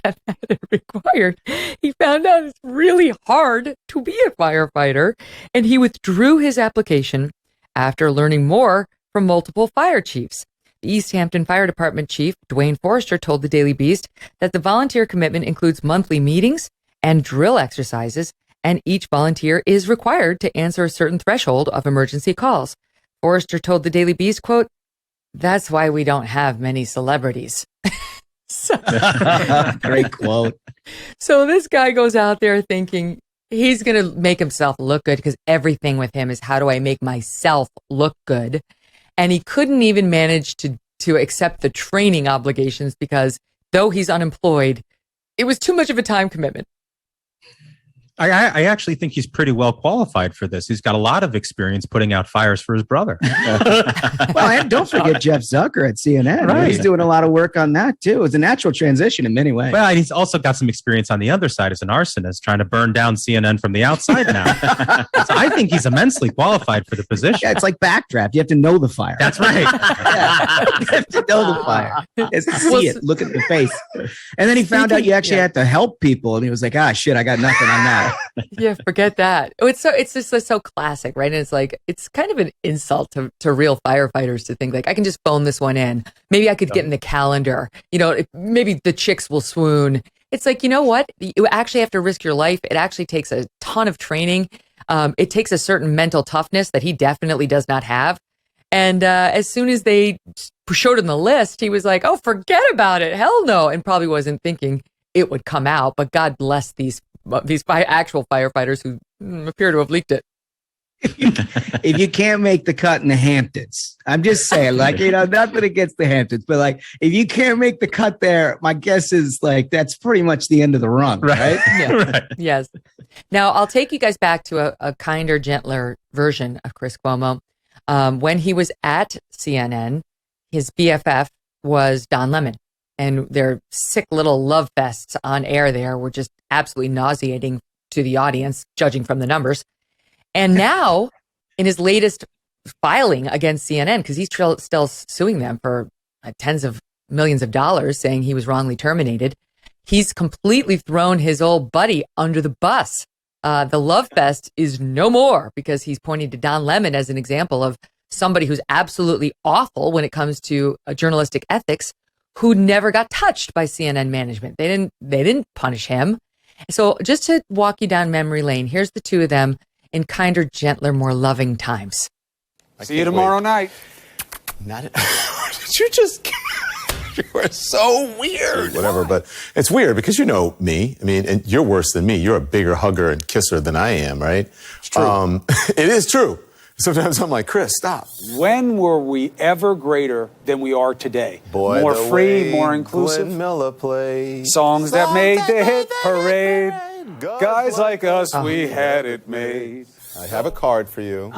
that it required. He found out it's really hard to be a firefighter, and he withdrew his application after learning more from multiple fire chiefs. The East Hampton Fire Department chief, Dwayne Forrester, told the Daily Beast that the volunteer commitment includes monthly meetings and drill exercises, and each volunteer is required to answer a certain threshold of emergency calls. Forrester told the Daily Beast, quote, "That's why we don't have many celebrities." Great quote. So this guy goes out there thinking he's going to make himself look good because everything with him is how do I make myself look good? And he couldn't even manage to accept the training obligations because though he's unemployed, it was too much of a time commitment. I actually think he's pretty well qualified for this. He's got a lot of experience putting out fires for his brother. Well, and don't forget Jeff Zucker at CNN. Right. He's doing a lot of work on that, too. It's a natural transition in many ways. Well, and he's also got some experience on the other side as an arsonist, trying to burn down CNN from the outside now. So I think he's immensely qualified for the position. Yeah, it's like backdraft. You have to know the fire. That's right. Yeah. You have to know the fire. It's to see it, look at the face. And then he found out you actually had to help people. And he was like, shit, I got nothing on that. Yeah, forget that. It's just so classic, right? And it's like, it's kind of an insult to real firefighters to think like, I can just phone this one in. Maybe I could get in the calendar. Maybe the chicks will swoon. It's like, you know what? You actually have to risk your life. It actually takes a ton of training. It takes a certain mental toughness that he definitely does not have. And as soon as they showed him the list, he was like, oh, forget about it. Hell no. And probably wasn't thinking it would come out. But God bless these actual firefighters who appear to have leaked it. If you can't make the cut in the Hamptons, I'm just saying, nothing against the Hamptons, but if you can't make the cut there, my guess is that's pretty much the end of the run, right? Yeah. Right. Yes. Now I'll take you guys back to a kinder, gentler version of Chris Cuomo. When he was at CNN, his BFF was Don Lemon. And their sick little love fests on air there were just absolutely nauseating to the audience, judging from the numbers. And now, in his latest filing against CNN, because he's still suing them for tens of millions of dollars, saying he was wrongly terminated, he's completely thrown his old buddy under the bus. The love fest is no more because he's pointing to Don Lemon as an example of somebody who's absolutely awful when it comes to journalistic ethics, who never got touched by CNN management. They didn't punish him. So just to walk you down memory lane, here's the two of them in kinder, gentler, more loving times. See you tomorrow night. Did you just... You are so weird. Whatever, but it's weird because you know me. I mean, and you're worse than me. You're a bigger hugger and kisser than I am, right? It's true. It is true. Sometimes I'm like, Chris, stop. When were we ever greater than we are today? Boy, more free, more inclusive. Glenn Miller plays songs that made the hit parade. Guys like us, we had it made. I have a card for you.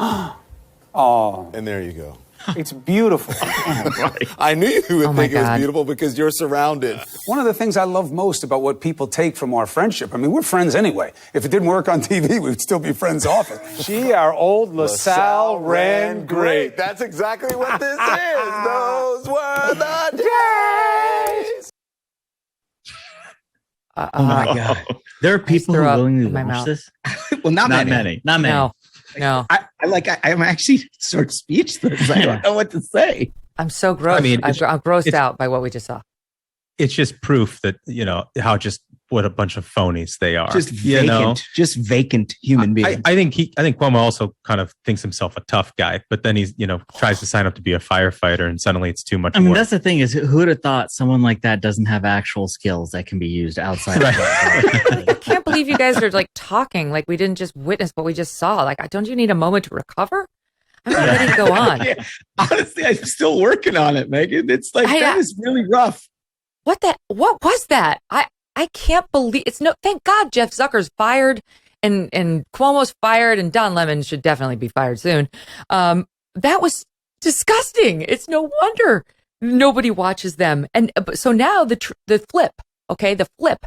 Oh, and there you go. It's beautiful. I knew you would think it was beautiful because you're surrounded. One of the things I love most about what people take from our friendship, I mean, we're friends anyway. If it didn't work on TV, we'd still be friends off it. Our old LaSalle ran great. That's exactly what this is. Those were the days. Oh my God. There are people who willingly watch this? Well, not many. Not many. No. I'm actually sort of speechless. I don't know what to say. I'm so gross. I'm grossed out by what we just saw. It's just proof that, how just what a bunch of phonies they are. Just vacant human beings. I think Cuomo also kind of thinks himself a tough guy, but then he's, tries to sign up to be a firefighter and suddenly it's too much. I mean, that's the thing is, who would have thought someone like that doesn't have actual skills that can be used outside? Right. I can't believe you guys are like talking like we didn't just witness what we just saw. Like, don't you need a moment to recover? I'm not ready to go on. Yeah. Honestly, I'm still working on it, Megyn. It's like, that is really rough. What was that? I can't believe thank God Jeff Zucker's fired and Cuomo's fired and Don Lemon should definitely be fired soon. That was disgusting. It's no wonder nobody watches them. And so now the flip, okay, the flip.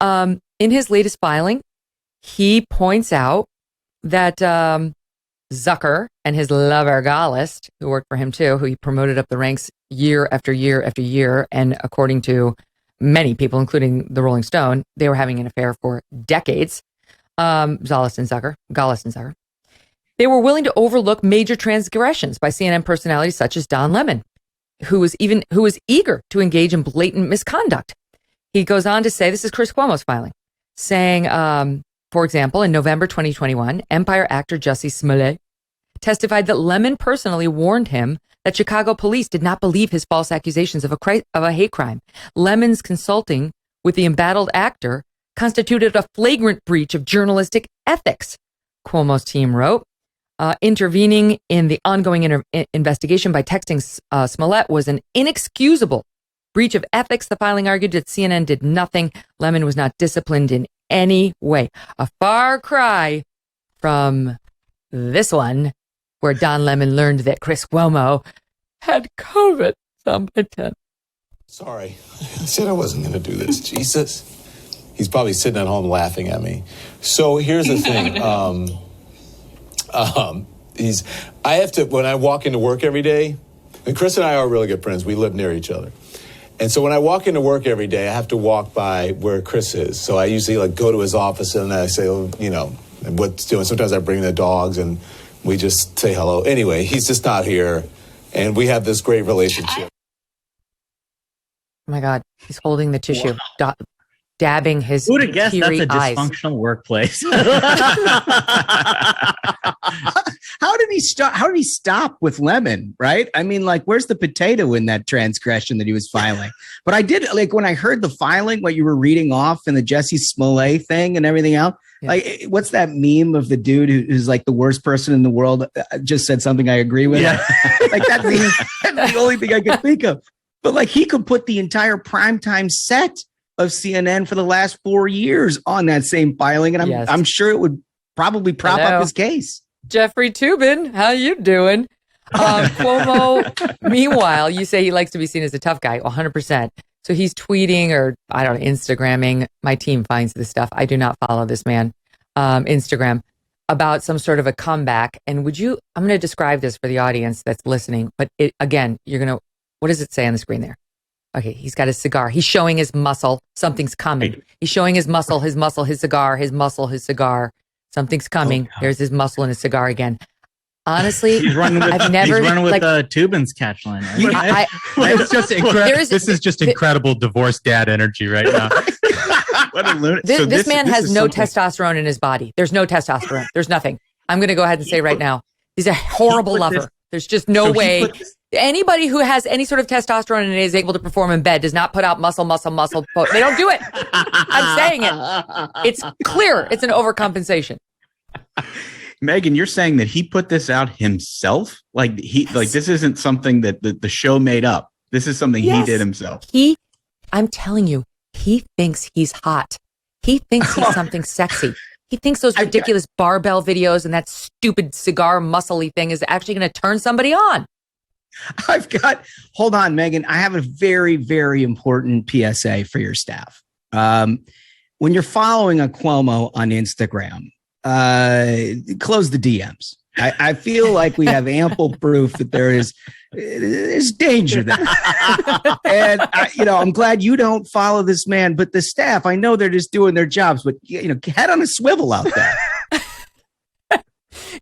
In his latest filing, he points out that Zucker and his lover Gallist, who worked for him too, who he promoted up the ranks year after year after year, and according to many people, including the Rolling Stone, they were having an affair for decades. Gallist and Zucker. They were willing to overlook major transgressions by CNN personalities such as Don Lemon, who was eager to engage in blatant misconduct. He goes on to say, this is Chris Cuomo's filing, saying, for example, in November 2021, Empire actor Jussie Smollett testified that Lemon personally warned him that Chicago police did not believe his false accusations of a hate crime. Lemon's consulting with the embattled actor constituted a flagrant breach of journalistic ethics, Cuomo's team wrote. Intervening in the ongoing investigation by texting Smollett was an inexcusable breach of ethics. The filing argued that CNN did nothing. Lemon was not disciplined in any way. A far cry from this one, where Don Lemon learned that Chris Cuomo had COVID. Sorry, I said I wasn't going to do this. Jesus. He's probably sitting at home laughing at me. So here's the thing. I have to, when I walk into work every day, and Chris and I are really good friends. We live near each other. And so when I walk into work every day, I have to walk by where Chris is. So I usually go to his office and I say, what's doing. Sometimes I bring the dogs and we just say hello. Anyway, he's just not here. And we have this great relationship. Oh my God, he's holding the tissue, dabbing his Who would have guessed that's a eyes. dysfunctional workplace? How did he stop with Lemon, right? I mean, like, where's the potato in that transgression that he was filing? But I did, like, when I heard the filing, what you were reading off and the Jussie Smollett thing and everything else, like, what's that meme of the dude who's like the worst person in the world? Just said something I agree with. Yeah. Like, that's the only thing I could think of. But like, he could put the entire primetime set of CNN for the last 4 years on that same filing. And I'm sure it would probably prop up his case. Jeffrey Toobin, how you doing? Cuomo, meanwhile, you say he likes to be seen as a tough guy, 100%. So he's tweeting or, I don't know, Instagramming. My team finds this stuff. I do not follow this man, Instagram, about some sort of a comeback. And I'm going to describe this for the audience that's listening. But again, what does it say on the screen there? Okay, he's got his cigar. He's showing his muscle. Something's coming. He's showing his muscle, his cigar, his muscle, his cigar. Something's coming. There's his muscle and his cigar again. Honestly, he's running with Toobin's catch line. Right? It's just incredible. This is just incredible divorced dad energy right now. What a lunatic. This man has no testosterone in his body. There's no testosterone. There's nothing. I'm going to go ahead and say right now, he's a horrible lover. There's just no way. Anybody who has any sort of testosterone and is able to perform in bed does not put out muscle. They don't do it. I'm saying it. It's clear. It's an overcompensation. Megyn, you're saying that he put this out himself? Like this isn't something that the show made up. This is something he did himself. I'm telling you, he thinks he's hot. He thinks he's something sexy. He thinks those ridiculous barbell videos and that stupid cigar muscly thing is actually going to turn somebody on. Hold on, Megyn. I have a very, very important PSA for your staff. When you're following a Cuomo on Instagram, close the DMs. I feel like we have ample proof that there's danger there. And I'm glad you don't follow this man, but the staff, I know they're just doing their jobs, but head on a swivel out there.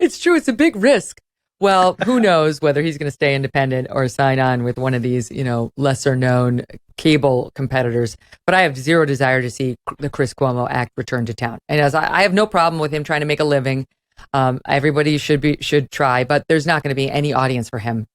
It's true. It's a big risk. Well, who knows whether he's going to stay independent or sign on with one of these, lesser known cable competitors. But I have zero desire to see the Chris Cuomo act return to town. And as I have no problem with him trying to make a living. Everybody should try, but there's not going to be any audience for him.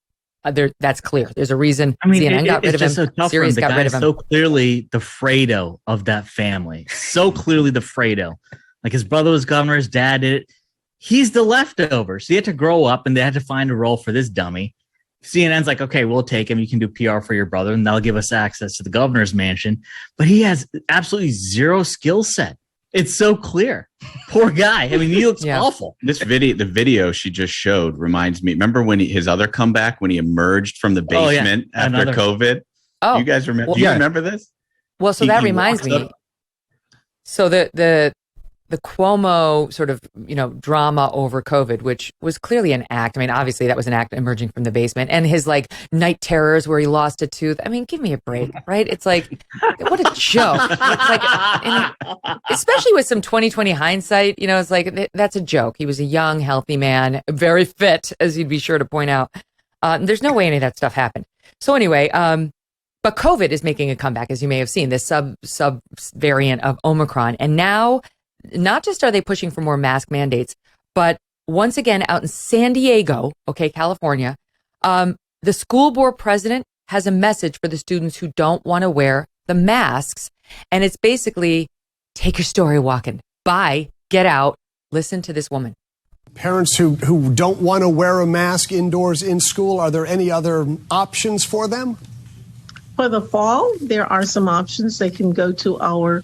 That's clear. There's a reason CNN got rid of him. So tough Sirius for him. got rid of him. So clearly the Fredo of that family. So clearly the Fredo. Like his brother was governor, his dad did it. He's the leftover. So he had to grow up and they had to find a role for this dummy. CNN's like, okay, we'll take him. You can do PR for your brother and that'll give us access to the governor's mansion. But he has absolutely zero skill set. It's so clear. Poor guy. I mean, he looks awful. The video she just showed reminds me. Remember when his other comeback when he emerged from the basement after COVID? Oh, you guys remember? Do you remember this? Well, so that reminds me. So the Cuomo sort of, drama over COVID, which was clearly an act. I mean, obviously that was an act emerging from the basement, and his night terrors where he lost a tooth. I mean, give me a break, right? It's like, what a joke. It's like, especially with some 2020 hindsight, it's like, that's a joke. He was a young, healthy man, very fit, as you'd be sure to point out. There's no way any of that stuff happened. So anyway, but COVID is making a comeback, as you may have seen, this sub variant of Omicron. And now, not just are they pushing for more mask mandates, but once again, out in San Diego, California, the school board president has a message for the students who don't want to wear the masks. And it's basically, take your story walking. Bye, get out, listen to this woman. Parents who don't want to wear a mask indoors in school, are there any other options for them? For the fall, there are some options. They can go to our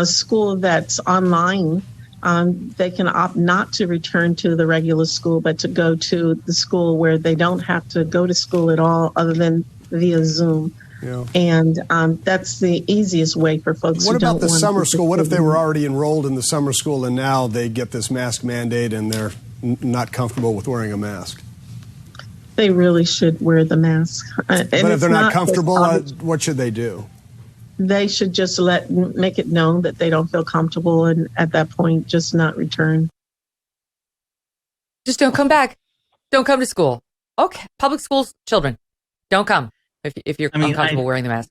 school that's online. They can opt not to return to the regular school, but to go to the school where they don't have to go to school at all other than via Zoom. Yeah. And that's the easiest way for folks. What about the summer school? What if they were already enrolled in the summer school and now they get this mask mandate and they're not comfortable with wearing a mask? They really should wear the mask. But if they're not comfortable, what should they do? They should just make it known that they don't feel comfortable, and at that point, just not return. Just don't come back. Don't come to school. Okay, public schools, children, don't come if you're uncomfortable wearing the mask.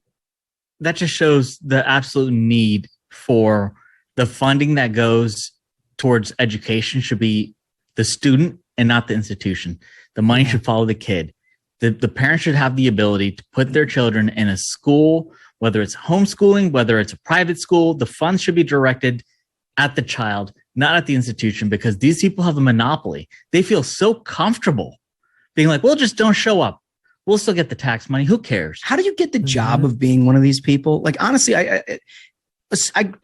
That just shows the absolute need for the funding that goes towards education should be the student and not the institution. The money should follow the kid. The parents should have the ability to put their children in a school, whether it's homeschooling, whether it's a private school. The funds should be directed at the child, not at the institution, because these people have a monopoly. They feel so comfortable being like, well, just don't show up. We'll still get the tax money. Who cares? How do you get the job of being one of these people? Like, honestly, I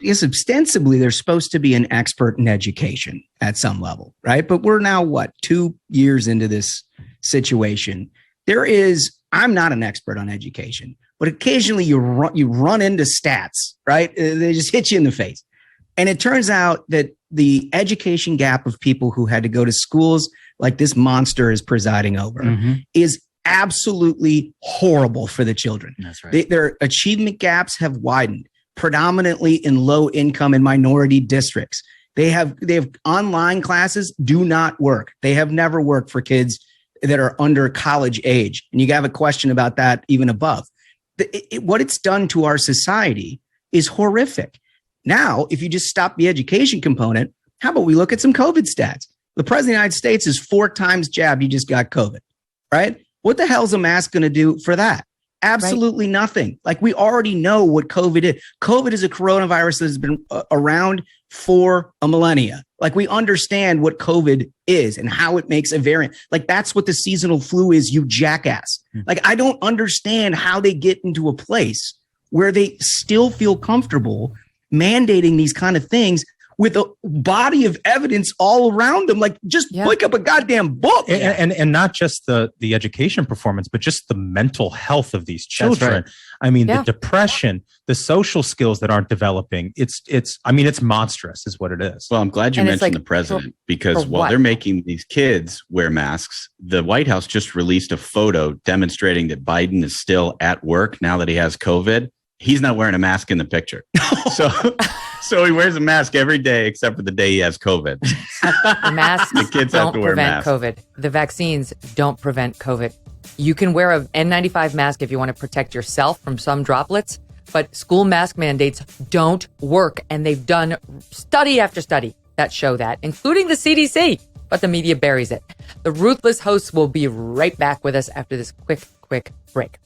guess ostensibly they're supposed to be an expert in education at some level, right? But we're now, 2 years into this situation. I'm not an expert on education, but occasionally you run into stats, right? They just hit you in the face. And it turns out that the education gap of people who had to go to schools like this monster is presiding over is absolutely horrible for the children. That's right. Their achievement gaps have widened, predominantly in low income and minority districts. They have online classes do not work. They have never worked for kids that are under college age. And you have a question about that even above. What it's done to our society is horrific. Now, if you just stop the education component, how about we look at some COVID stats? The president of the United States is 4 times jabbed. You just got COVID, right? What the hell is a mask going to do for that? Absolutely nothing. Like, we already know what COVID is. COVID is a coronavirus that has been around for a millennia. Like, we understand what COVID is and how it makes a variant. Like, that's what the seasonal flu is, you jackass. Like, I don't understand how they get into a place where they still feel comfortable mandating these kind of things with a body of evidence all around them. Like, just pick up a goddamn book. And not just the education performance, but just the mental health of these children. Right. I mean, the depression, the social skills that aren't developing. It's monstrous is what it is. Well, I'm glad you mentioned the president, because while they're making these kids wear masks, the White House just released a photo demonstrating that Biden is still at work now that he has COVID. he's not wearing a mask in the picture. So he wears a mask every day except for the day he has COVID. The masks The kids have don't to wear prevent masks. COVID. The vaccines don't prevent COVID. You can wear an N95 mask if you want to protect yourself from some droplets, but school mask mandates don't work. And they've done study after study that show that, including the CDC, but the media buries it. The Ruthless hosts will be right back with us after this quick break.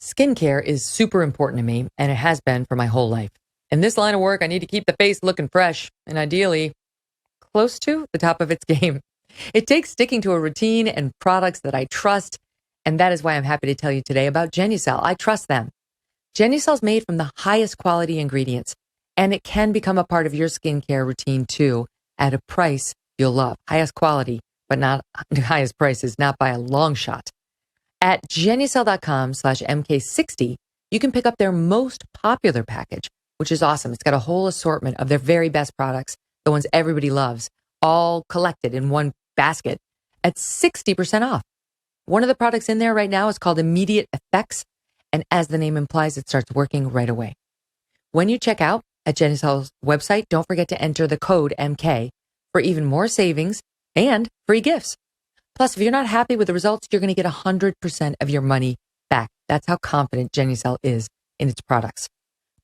Skincare is super important to me, and it has been for my whole life. In this line of work, I need to keep the face looking fresh and ideally close to the top of its game. It takes sticking to a routine and products that I trust, and that is why I'm happy to tell you today about Genucel. I trust them. Genucel is made from the highest quality ingredients, and it can become a part of your skincare routine too at a price you'll love. Highest quality, but not the highest prices, not by a long shot. At Genucel.com/MK60, you can pick up their most popular package, which is awesome. It's got a whole assortment of their very best products, the ones everybody loves, all collected in one basket at 60% off. One of the products in there right now is called Immediate Effects, and as the name implies, it starts working right away. When you check out at Genucel's website, don't forget to enter the code MK for even more savings and free gifts. Plus, if you're not happy with the results, you're going to get 100% of your money back. That's how confident Genucel is in its products.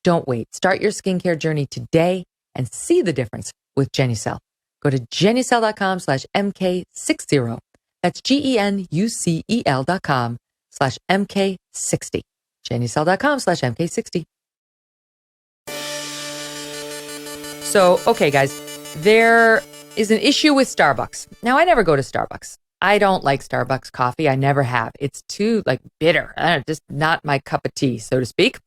Don't wait. Start your skincare journey today and see the difference with Genucel. Go to Genucel.com/MK60. That's GENUCEL.com/MK60. Genucel.com/MK60. So, okay, guys, there is an issue with Starbucks. Now, I never go to Starbucks. I don't like Starbucks coffee. I never have. It's too bitter. Just not my cup of tea, so to speak.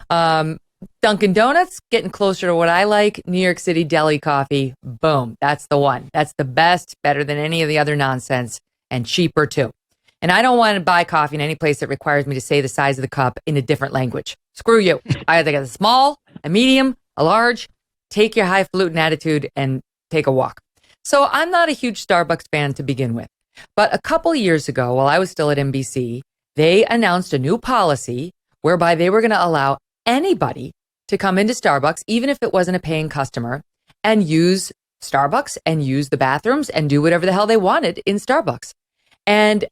Dunkin' Donuts, getting closer to what I like. New York City deli coffee. Boom. That's the one. That's the best, better than any of the other nonsense, and cheaper too. And I don't want to buy coffee in any place that requires me to say the size of the cup in a different language. Screw you. I either get a small, a medium, a large. Take your highfalutin attitude and take a walk. So I'm not a huge Starbucks fan to begin with. But a couple of years ago, while I was still at NBC, they announced a new policy whereby they were going to allow anybody to come into Starbucks, even if it wasn't a paying customer, and use Starbucks and use the bathrooms and do whatever the hell they wanted in Starbucks. And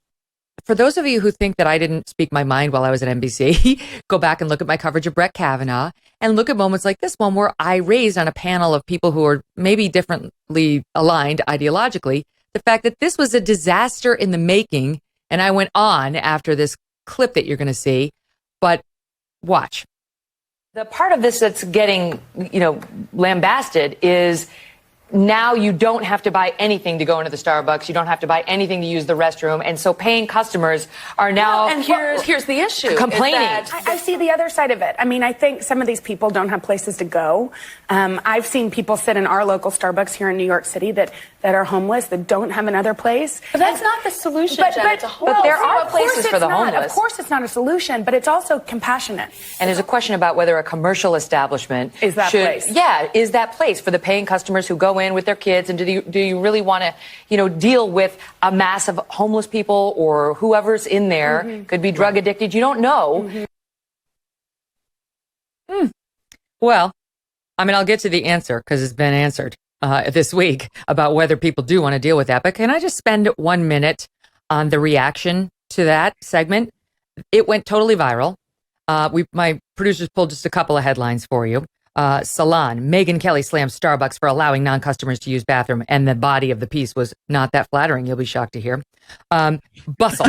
for those of you who think that I didn't speak my mind while I was at NBC, go back and look at my coverage of Brett Kavanaugh and look at moments like this one where I raised on a panel of people who are maybe differently aligned ideologically the fact that this was a disaster in the making. And I went on after this clip that you're going to see, but watch. The part of this that's getting, lambasted is now you don't have to buy anything to go into the Starbucks. You don't have to buy anything to use the restroom. And so paying customers are now and here's the issue. Complaining. I see the other side of it. I mean, I think some of these people don't have places to go. I've seen people sit in our local Starbucks here in New York City that are homeless, that don't have another place. But that's not the solution, Jen. It's a whole but there are places for the homeless. Of course it's not a solution, but it's also compassionate. And there's a question about whether a commercial establishment is that place. Yeah, is that place for the paying customers who go in with their kids, and do you really want to, deal with a mass of homeless people or whoever's in there, could be drug addicted, you don't know. Well, I'll get to the answer because it's been answered this week about whether people do want to deal with that. But can I just spend 1 minute on the reaction to that segment? It went totally viral. My producers pulled just a couple of headlines for you. Salon, Megyn Kelly slams Starbucks for allowing non-customers to use bathroom, and the body of the piece was not that flattering. You'll be shocked to hear. Bustle,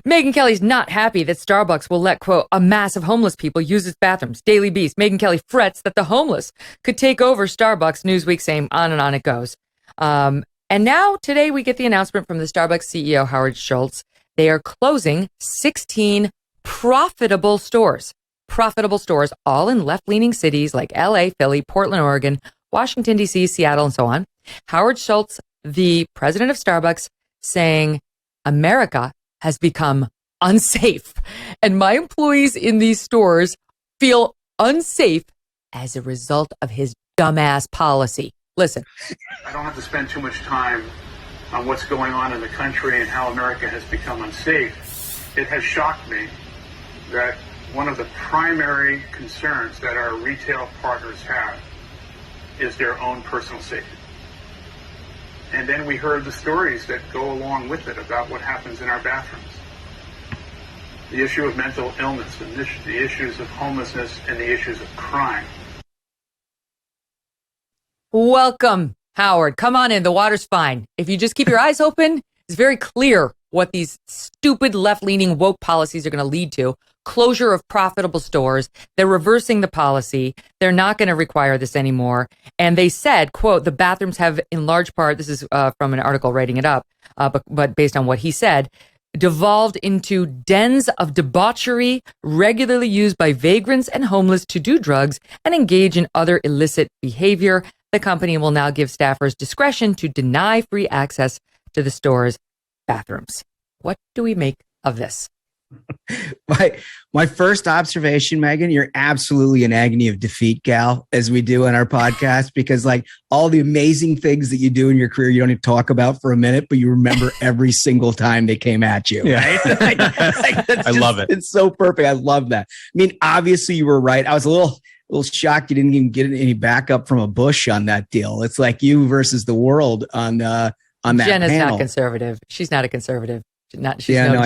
Megyn Kelly's not happy that Starbucks will let, quote, a mass of homeless people use its bathrooms. Daily Beast, Megyn Kelly frets that the homeless could take over Starbucks. Newsweek, same, on and on it goes. And now today we get the announcement from the Starbucks CEO, Howard Schultz. They are closing 16 profitable stores, all in left-leaning cities like LA, Philly, Portland, Oregon, Washington, D.C., Seattle, and so on. Howard Schultz, the president of Starbucks, saying, America has become unsafe, and my employees in these stores feel unsafe as a result of his dumbass policy. Listen. I don't have to spend too much time on what's going on in the country and how America has become unsafe. It has shocked me that one of the primary concerns that our retail partners have is their own personal safety. And then we heard the stories that go along with it about what happens in our bathrooms. The issue of mental illness, and the issues of homelessness, and the issues of crime. Welcome, Howard. Come on in. The water's fine. If you just keep your eyes open, it's very clear what these stupid left-leaning woke policies are going to lead to. Closure of profitable stores. They're reversing the policy. They're not going to require this anymore. And they said, quote, the bathrooms have in large part, this is from an article writing it up, but based on what he said, devolved into dens of debauchery regularly used by vagrants and homeless to do drugs and engage in other illicit behavior. The company will now give staffers discretion to deny free access to the store's bathrooms. What do we make of this? My first observation, Megyn, you're absolutely in agony of defeat, gal, as we do on our podcast, because like all the amazing things that you do in your career, you don't even talk about for a minute, but you remember every single time they came at you. Yeah. Right? I love it. It's so perfect. I love that. I mean, obviously you were right. I was a little shocked you didn't even get any backup from a Bush on that deal. It's like you versus the world on that Jen is panel. not conservative. She's not a conservative. I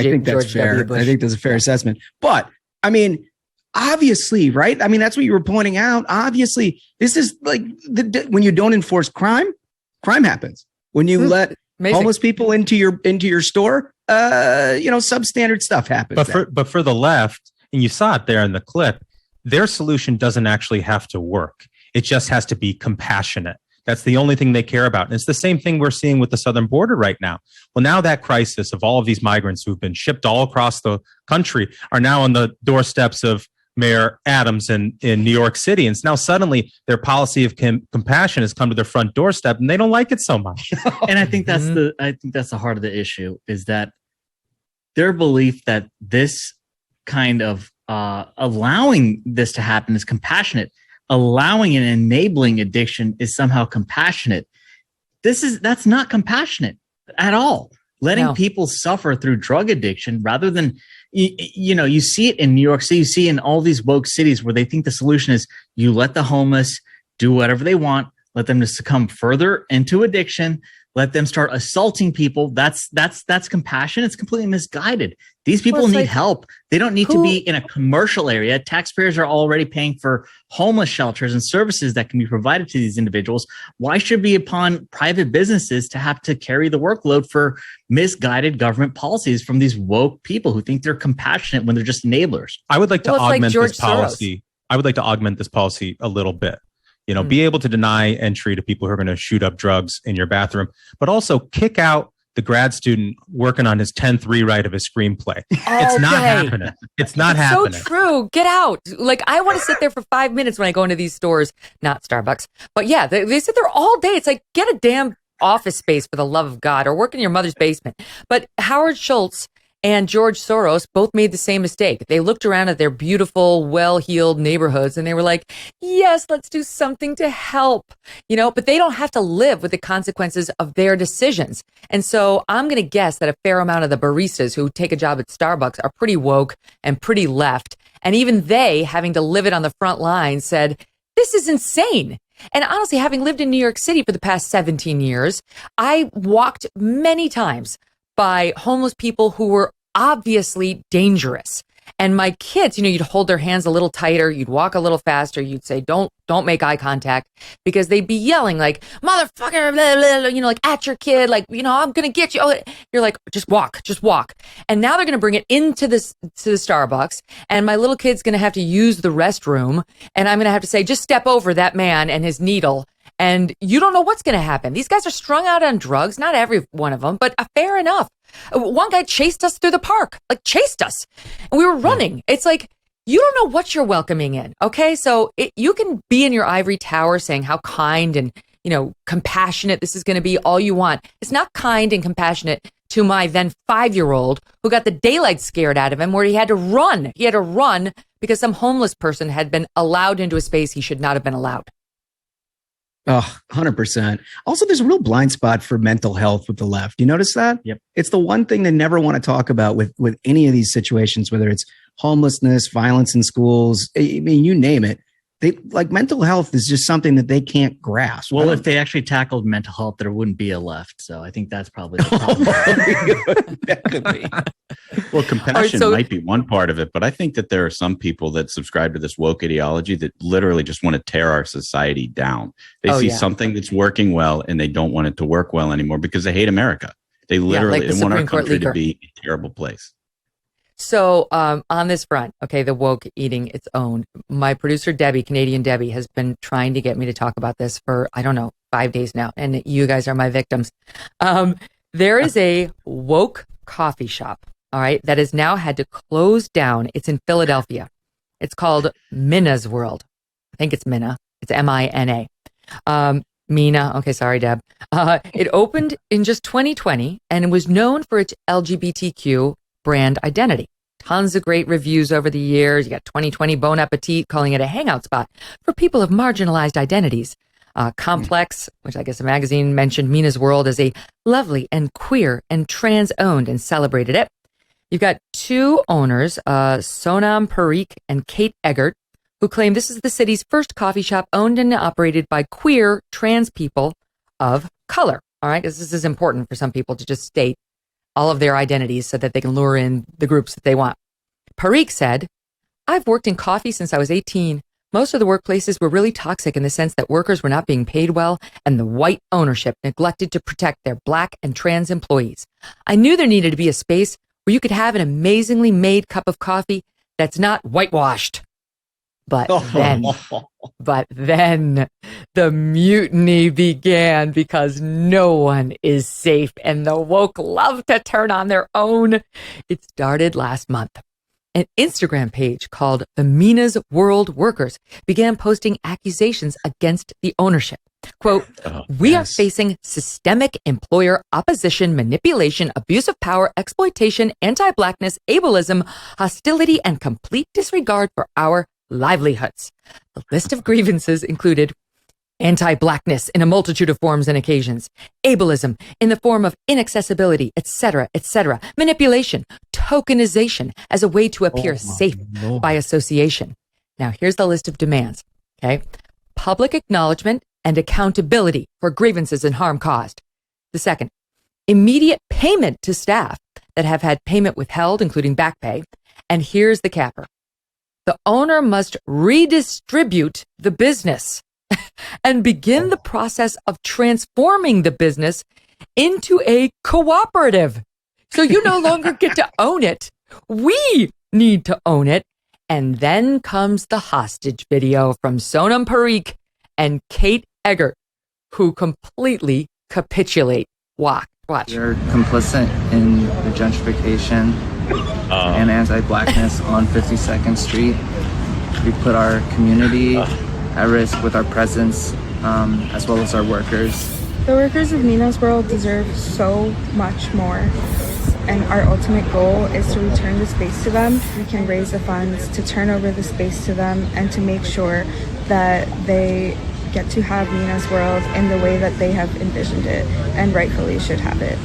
think that's fair. I think that's a fair assessment. But I mean, obviously, right? I mean, that's what you were pointing out. Obviously, this is like when you don't enforce crime happens. When you let homeless people into your store, substandard stuff happens. But for the left, and you saw it there in the clip, their solution doesn't actually have to work. It just has to be compassionate. That's the only thing they care about. And it's the same thing we're seeing with the southern border right now. Well, now that crisis of all of these migrants who've been shipped all across the country are now on the doorsteps of Mayor Adams in New York City. And now suddenly their policy of compassion has come to their front doorstep and they don't like it so much. And I think that's the heart of the issue, is that their belief that this kind of allowing this to happen is compassionate. Allowing and enabling addiction is somehow compassionate. That's not compassionate at all. Letting people suffer through drug addiction rather than, you see it in New York City, you see in all these woke cities where they think the solution is you let the homeless do whatever they want, let them just succumb further into addiction, let them start assaulting people. That's compassion. It's completely misguided. These people need help. They don't need to be in a commercial area. Taxpayers are already paying for homeless shelters and services that can be provided to these individuals. Why should it be upon private businesses to have to carry the workload for misguided government policies from these woke people who think they're compassionate when they're just enablers? I would like to augment this policy. I would like to augment this policy a little bit. Be able to deny entry to people who are going to shoot up drugs in your bathroom, but also kick out the grad student working on his 10th rewrite of his screenplay. It's not happening. It's not happening. So true. Get out. Like, I want to sit there for 5 minutes when I go into these stores, not Starbucks. But yeah, they sit there all day. It's like, get a damn office space for the love of God, or work in your mother's basement. But Howard Schultz and George Soros both made the same mistake. They looked around at their beautiful, well-heeled neighborhoods and they were like, yes, let's do something to help, but they don't have to live with the consequences of their decisions. And so I'm going to guess that a fair amount of the baristas who take a job at Starbucks are pretty woke and pretty left. And even they, having to live it on the front line, said, this is insane. And honestly, having lived in New York City for the past 17 years, I walked many times by homeless people who were obviously dangerous. And my kids, you'd hold their hands a little tighter, you'd walk a little faster, you'd say, don't make eye contact, because they'd be yelling like, motherfucker, blah, blah, blah, like at your kid, like, I'm going to get you. You're like, just walk. And now they're going to bring it to the Starbucks, and my little kid's going to have to use the restroom, and I'm going to have to say, just step over that man and his needle. And you don't know what's going to happen. These guys are strung out on drugs, not every one of them, but fair enough. One guy chased us through the park, chased us, and we were running. It's like, you don't know what you're welcoming in. Okay. So you can be in your ivory tower saying how kind and, compassionate this is going to be all you want. It's not kind and compassionate to my then 5-year-old who got the daylight scared out of him, where he had to run. He had to run because some homeless person had been allowed into a space he should not have been allowed. Oh, 100%. Also, there's a real blind spot for mental health with the left. You notice that? Yep. It's the one thing they never want to talk about with any of these situations, whether it's homelessness, violence in schools. I mean, you name it. They like mental health is just something that they can't grasp. Well, if they actually tackled mental health, there wouldn't be a left. So I think that's probably the problem. Well, compassion might be one part of it, but I think that there are some people that subscribe to this woke ideology that literally just want to tear our society down. They see something that's working well and they don't want it to work well anymore because they hate America. They literally they want our country to be a terrible place. So on this front, okay, the woke eating its own. My producer, Debbie, Canadian Debbie, has been trying to get me to talk about this for, I don't know, 5 days now. And you guys are my victims. There is a woke coffee shop, all right, that has now had to close down. It's in Philadelphia. It's called Mina's World. I think it's Mina. It's Mina. Mina. Okay, sorry, Deb. It opened in just 2020 and it was known for its LGBTQ brand identity. Tons of great reviews over the years. You got 2020 Bon Appetit calling it a hangout spot for people of marginalized identities. Complex, which I guess a magazine mentioned Mina's World as a lovely and queer and trans owned and celebrated it. You've got two owners, Sonam Parikh and Kate Eggert, who claim this is the city's first coffee shop owned and operated by queer trans people of color. All right, because this is important for some people to just state all of their identities so that they can lure in the groups that they want. Parikh said, "I've worked in coffee since I was 18. Most of the workplaces were really toxic in the sense that workers were not being paid well and the white ownership neglected to protect their black and trans employees. I knew there needed to be a space where you could have an amazingly made cup of coffee that's not whitewashed." But then the mutiny began because no one is safe and the woke love to turn on their own. It started last month. An Instagram page called the Mina's World Workers began posting accusations against the ownership. Quote, "We are facing systemic employer opposition, manipulation, abuse of power, exploitation, anti-blackness, ableism, hostility, and complete disregard for our livelihoods." The list of grievances included anti-blackness in a multitude of forms and occasions, ableism in the form of inaccessibility, etc., manipulation, tokenization as a way to appear safe by association. Now, here's the list of demands, okay? Public acknowledgement and accountability for grievances and harm caused. The second, immediate payment to staff that have had payment withheld, including back pay. And here's the capper. The owner must redistribute the business and begin the process of transforming the business into a cooperative. So you no longer get to own it. We need to own it. And then comes the hostage video from Sonam Parikh and Kate Eggert, who completely capitulate. Watch. You're complicit in the gentrification and anti-blackness on 52nd Street. We put our community at risk with our presence, as well as our workers. The workers of Mina's World deserve so much more, and our ultimate goal is to return the space to them. We can raise the funds to turn over the space to them and to make sure that they get to have Mina's World in the way that they have envisioned it and rightfully should have it.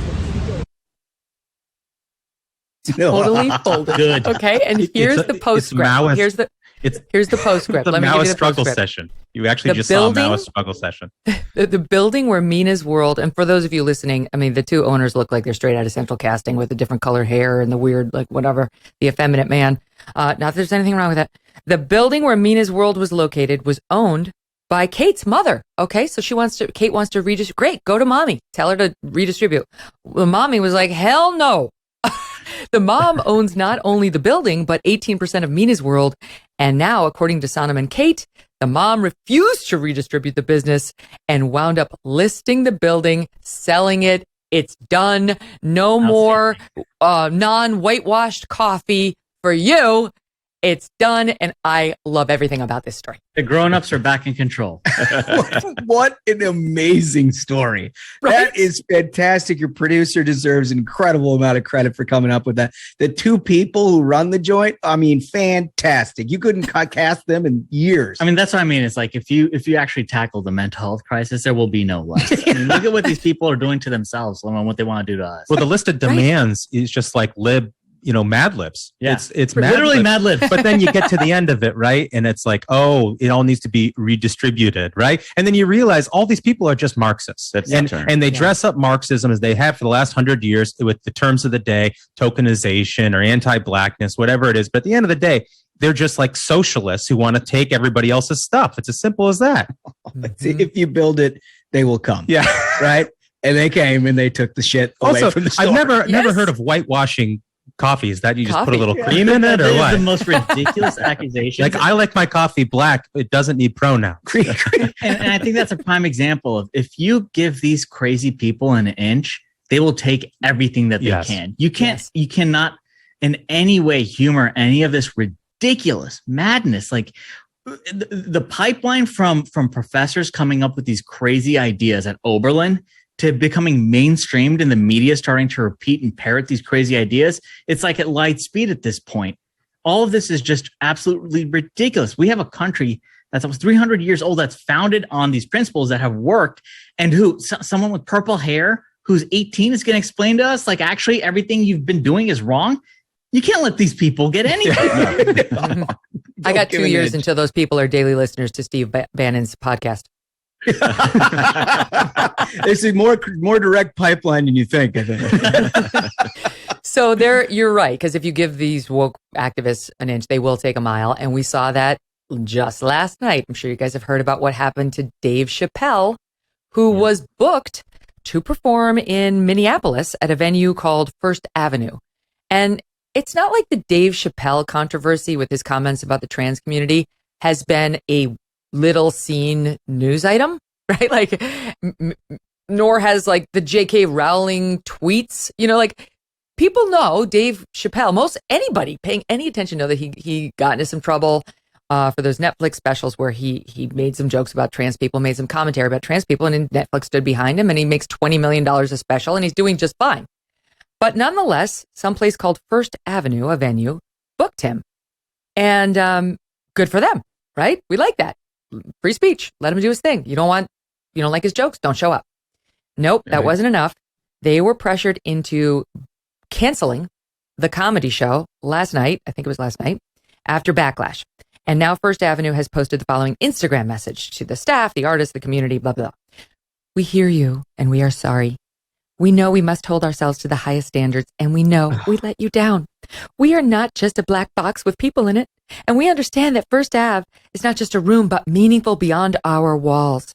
Totally folded. Good. Okay, and here's the postscript. Here's the postscript. Let me give you the struggle session. You actually saw a Maoist struggle session. The building where Mina's World, and for those of you listening, I mean, the two owners look like they're straight out of Central Casting with the different color hair and the weird, like whatever, the effeminate man. Not that there's anything wrong with that. The building where Mina's World was located was owned by Kate's mother. Okay, so Kate wants to redistribute. Great, go to mommy. Tell her to redistribute. The mommy was like, hell no. The mom owns not only the building, but 18% of Mina's World. And now, according to Sonam and Kate, the mom refused to redistribute the business and wound up listing the building, selling it. It's done. No more non-whitewashed coffee for you. It's done, and I love everything about this story. The grown-ups are back in control. What an amazing story. Right? That is fantastic. Your producer deserves an incredible amount of credit for coming up with that. The two people who run the joint, I mean, fantastic. You couldn't cast them in years. I mean, that's what I mean. It's like if you actually tackle the mental health crisis, there will be no less. I mean, look at what these people are doing to themselves, let alone what they want to do to us. Well, the list of demands is just like Mad Libs. Yeah. It's literally Mad Libs. But then you get to the end of it, right? And it's like, oh, it all needs to be redistributed, right? And then you realize all these people are just Marxists. And they dress up Marxism as they have for the last 100 years with the terms of the day, tokenization or anti-blackness, whatever it is. But at the end of the day, they're just like socialists who want to take everybody else's stuff. It's as simple as that. If you build it, they will come. Yeah. Right? And they came and they took the shit away from the store. I've never heard of whitewashing coffee. Is that you just put a little cream in it, or what? The most ridiculous accusation. Like, I like my coffee black. It doesn't need pronouns. and I think that's a prime example of if you give these crazy people an inch, they will take everything that they can. You cannot in any way humor any of this ridiculous madness. Like the pipeline from professors coming up with these crazy ideas at Oberlin to becoming mainstreamed in the media, starting to repeat and parrot these crazy ideas. It's like at light speed at this point. All of this is just absolutely ridiculous. We have a country that's almost 300 years old that's founded on these principles that have worked, and someone with purple hair who's 18 is going to explain to us, like, actually everything you've been doing is wrong. You can't let these people get anything. I got 2 years until those people are daily listeners to Steve Bannon's podcast. There's a more direct pipeline than you think, I think. So you're right, because if you give these woke activists an inch, they will take a mile. And we saw that just last night. I'm sure you guys have heard about what happened to Dave Chappelle, who was booked to perform in Minneapolis at a venue called First Avenue. And it's not like the Dave Chappelle controversy with his comments about the trans community has been a little seen news item, right? Like, nor has like the J.K. Rowling tweets, like people know Dave Chappelle, anybody paying any attention know that he got into some trouble for those Netflix specials where he made some jokes about trans people, made some commentary about trans people, and Netflix stood behind him, and he makes $20 million a special, and he's doing just fine. But nonetheless, someplace called First Avenue, a venue, booked him. And good for them, right? We like that. Free speech. Let him do his thing. You don't like his jokes? Don't show up. Nope, that wasn't enough. They were pressured into canceling the comedy show last night. I think it was last night, after backlash. And now First Avenue has posted the following Instagram message to the staff, the artists, the community, blah, blah. We hear you and we are sorry. We know we must hold ourselves to the highest standards, and we know we let you down. We are not just a black box with people in it, and we understand that First Ave is not just a room, but meaningful beyond our walls.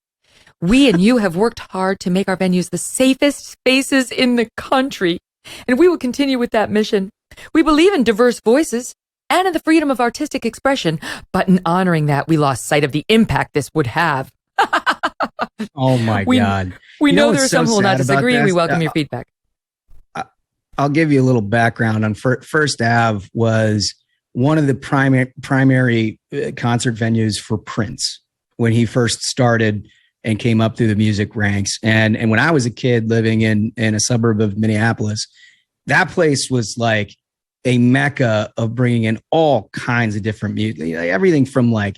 We and you have worked hard to make our venues the safest spaces in the country, and we will continue with that mission. We believe in diverse voices and in the freedom of artistic expression, but in honoring that, we lost sight of the impact this would have. Oh my God. We know there are some who will not disagree, and we welcome your feedback. I'll give you a little background on First Ave. Was one of the primary concert venues for Prince when he first started and came up through the music ranks. And when I was a kid living in a suburb of Minneapolis, that place was like a mecca of bringing in all kinds of different music, everything from like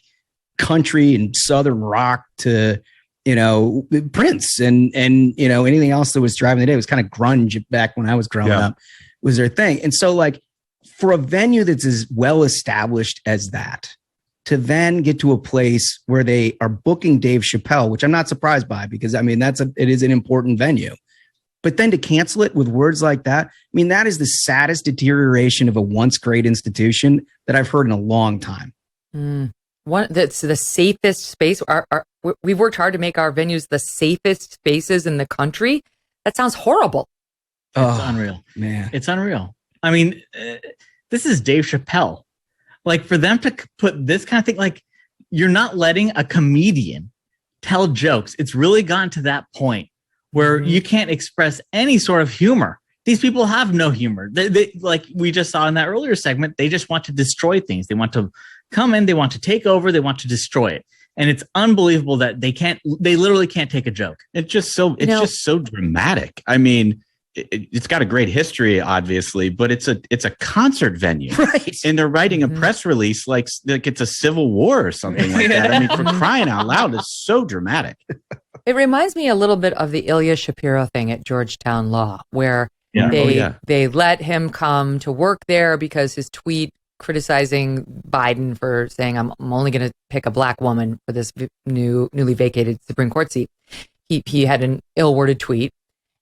country and southern rock to Prince and anything else that was driving the day. It was kind of grunge back when I was growing up, was their thing. And so like for a venue that's as well established as that, to then get to a place where they are booking Dave Chappelle, which I'm not surprised by, because I mean, it is an important venue, but then to cancel it with words like that, I mean, that is the saddest deterioration of a once great institution that I've heard in a long time. One that's the safest space. We've worked hard to make our venues the safest spaces in the country. That sounds horrible. It's unreal, man. It's unreal. I mean, this is Dave Chappelle. Like, for them to put this kind of thing, like, you're not letting a comedian tell jokes. It's really gotten to that point where you can't express any sort of humor These people have no humor. They, like we just saw in that earlier segment, they just want to destroy things. They want to come in, they want to take over, they want to destroy it. And it's unbelievable that they literally can't take a joke. It's just so dramatic. I mean, it's got a great history, obviously, but it's a concert venue. Right. And they're writing a press release like it's a civil war or something like that. I mean, for crying out loud, it's so dramatic. It reminds me a little bit of the Ilya Shapiro thing at Georgetown Law, where they let him come to work there because his tweet criticizing Biden for saying, I'm only going to pick a black woman for this newly vacated Supreme Court seat. He had an ill-worded tweet,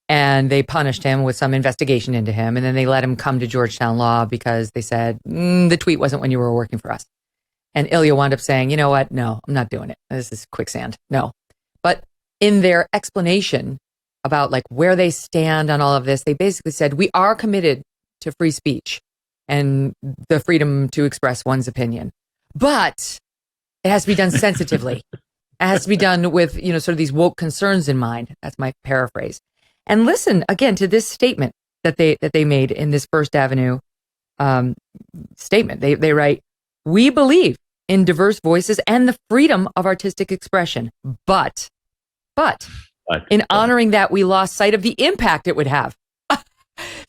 and they punished him with some investigation into him. And then they let him come to Georgetown Law because they said, the tweet wasn't when you were working for us. And Ilya wound up saying, you know what? No, I'm not doing it. This is quicksand. No. But in their explanation about like where they stand on all of this, they basically said, we are committed to free speech and the freedom to express one's opinion. But it has to be done sensitively. It has to be done with, sort of these woke concerns in mind. That's my paraphrase. And listen again to this statement that they made in this First Avenue statement. They write, we believe in diverse voices and the freedom of artistic expression, but in honoring that, we lost sight of the impact it would have.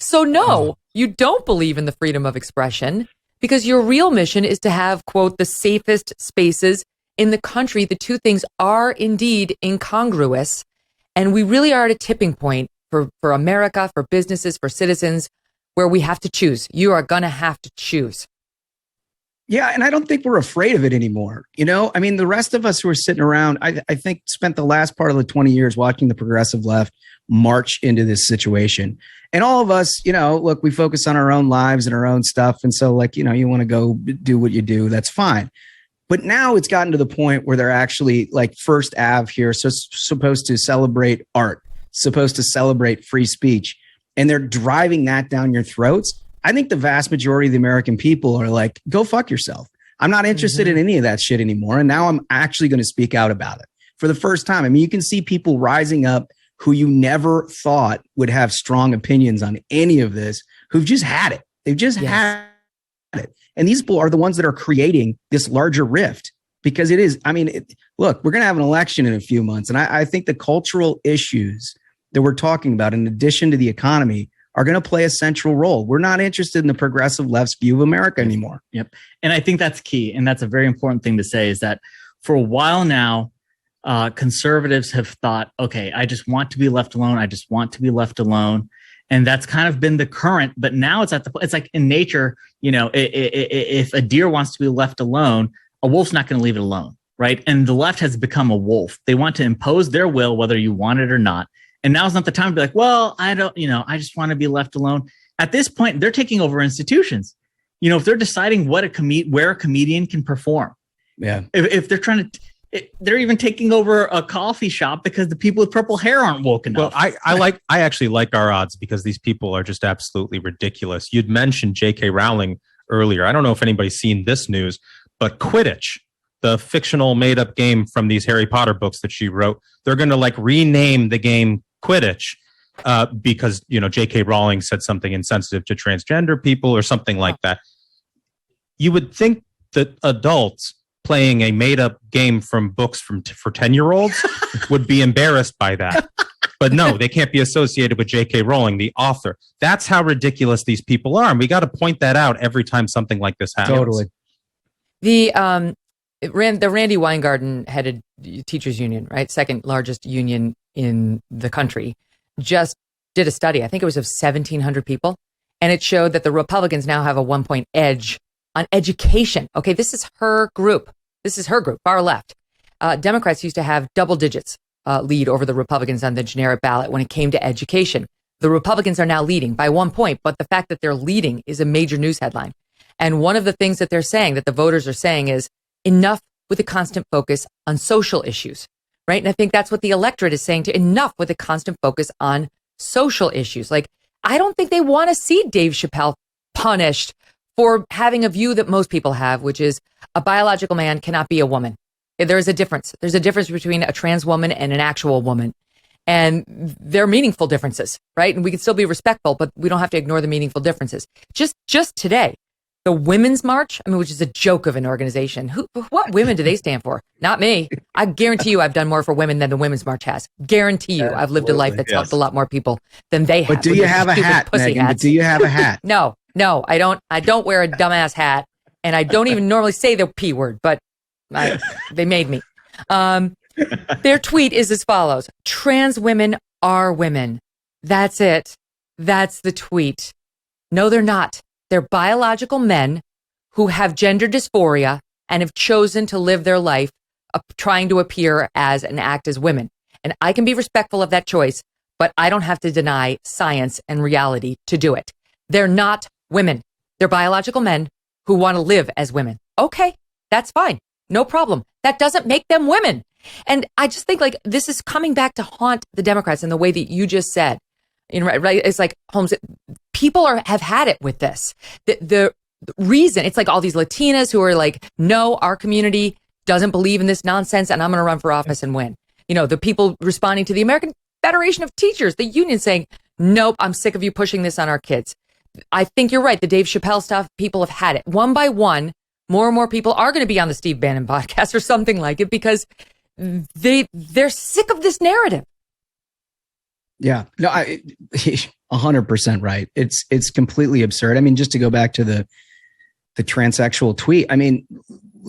So no, you don't believe in the freedom of expression because your real mission is to have, quote, the safest spaces in the country. The two things are indeed incongruous. And we really are at a tipping point for America, for businesses, for citizens, where we have to choose. You are going to have to choose. Yeah, and I don't think we're afraid of it anymore. I mean, the rest of us who are sitting around, I think spent the last part of the 20 years watching the progressive left march into this situation. And all of us, look, we focus on our own lives and our own stuff. And so you want to go do what you do, that's fine. But now it's gotten to the point where they're actually like First Ave here, so supposed to celebrate art, supposed to celebrate free speech. And they're driving that down your throats. I think the vast majority of the American people are like, go fuck yourself. I'm not interested in any of that shit anymore. And now I'm actually going to speak out about it for the first time. I mean, you can see people rising up who you never thought would have strong opinions on any of this, who've just had it. They've just had it. And these people are the ones that are creating this larger rift because it is, look, we're going to have an election in a few months. And I think the cultural issues that we're talking about, in addition to the economy, are going to play a central role. We're not interested in the progressive left's view of America anymore. Yep. And I think that's key. And that's a very important thing to say is that for a while now, conservatives have thought, okay, I just want to be left alone. I just want to be left alone. And that's kind of been the current, but now it's it's like in nature, if a deer wants to be left alone, a wolf's not going to leave it alone. Right. And the left has become a wolf. They want to impose their will, whether you want it or not. And now's not the time to be like, well, I don't, I just want to be left alone. At this point, they're taking over institutions. If they're deciding where a comedian can perform. Yeah. If they're trying to, they're even taking over a coffee shop because the people with purple hair aren't woke enough. Well, I actually like our odds because these people are just absolutely ridiculous. You'd mentioned J.K. Rowling earlier. I don't know if anybody's seen this news, but Quidditch, the fictional made-up game from these Harry Potter books that she wrote, they're going to rename the game Quidditch because J.K. Rowling said something insensitive to transgender people or something like that. You would think that adults playing a made-up game from books for 10-year-olds would be embarrassed by that. But no, they can't be associated with J.K. Rowling, the author. That's how ridiculous these people are. And we got to point that out every time something like this happens. Totally. The Randy Weingarten headed teachers union, right? Second largest union in the country, just did a study. I think it was of 1,700 people. And it showed that the Republicans now have a 1-point edge on education. Okay, this is her group. Far left. Democrats used to have double digits lead over the Republicans on the generic ballot when it came to education. The Republicans are now leading by 1 point, but the fact that they're leading is a major news headline. And one of the things that they're saying, that the voters are saying, is enough with a constant focus on social issues, right? And I think that's what the electorate is saying, to enough with a constant focus on social issues. Like, I don't think they want to see Dave Chappelle punished for having a view that most people have, which is a biological man cannot be a woman. There is a difference. There's a difference between a trans woman and an actual woman. And they're meaningful differences, right? And we can still be respectful, but we don't have to ignore the meaningful differences. Just today, the Women's March, I mean, which is a joke of an organization. What women do they stand for? Not me. I guarantee you I've done more for women than the Women's March has. Guarantee you I've lived a life that's helped a lot more people than they have. But do you have a hat, Megyn? But do you have a hat? No, I don't wear a dumbass hat, and I don't even normally say the P word, but they made me. Their tweet is as follows: trans women are women. That's it. That's the tweet. No, they're not. They're biological men who have gender dysphoria and have chosen to live their life trying to appear as and act as women. And I can be respectful of that choice, but I don't have to deny science and reality to do it. They're not women. They're biological men who want to live as women. Okay, that's fine. No problem. That doesn't make them women. And I just think like this is coming back to haunt the Democrats in the way that you just said. Right? It's like, Holmes, people have had it with this. The reason, it's like all these Latinas who are like, no, our community doesn't believe in this nonsense and I'm going to run for office and win. You know, the people responding to the American Federation of Teachers, the union saying, nope, I'm sick of you pushing this on our kids. I think you're right. The Dave Chappelle stuff, people have had it. One by one, more and more people are going to be on the Steve Bannon podcast or something like it because they're sick of this narrative. Yeah, no, 100% right. It's completely absurd. I mean, just to go back to the transsexual tweet, I mean,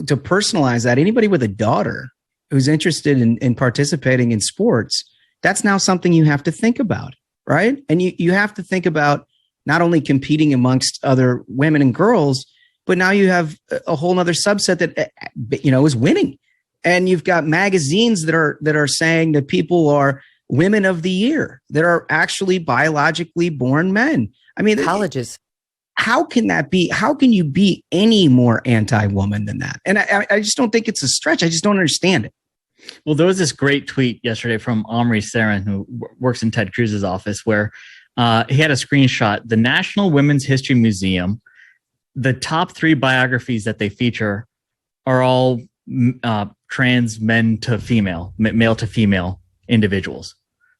to personalize that, anybody with a daughter who's interested in participating in sports, that's now something you have to think about, right? And you have to think about not only competing amongst other women and girls, but now you have a whole nother subset that, is winning. And you've got magazines that are saying that people are women of the year that are actually biologically born men. I mean, colleges. How can that be? How can you be any more anti-woman than that? And I just don't think it's a stretch. I just don't understand it. Well, there was this great tweet yesterday from Omri Sarin, who works in Ted Cruz's office, where he had a screenshot. The National Women's History Museum, the top 3 biographies that they feature are all trans men to female, male to female individuals.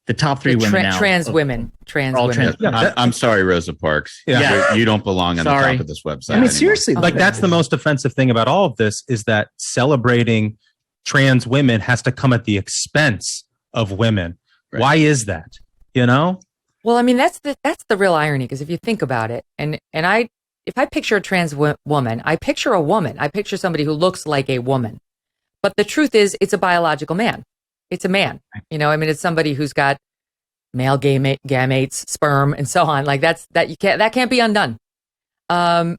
The top 3 women now. Trans women. I'm sorry, Rosa Parks. Yeah. You don't belong on the top of this website. I mean, seriously. Like, that's the most offensive thing about all of this is that celebrating trans women has to come at the expense of women. Right. Why is that? You know? Well, I mean, that's the real irony, because if you think about it, and if I picture a trans woman, I picture a woman. I picture somebody who looks like a woman. But the truth is, it's a biological man. It's a man. You know, I mean, it's somebody who's got male gametes, sperm, and so on. Like that can't be undone. And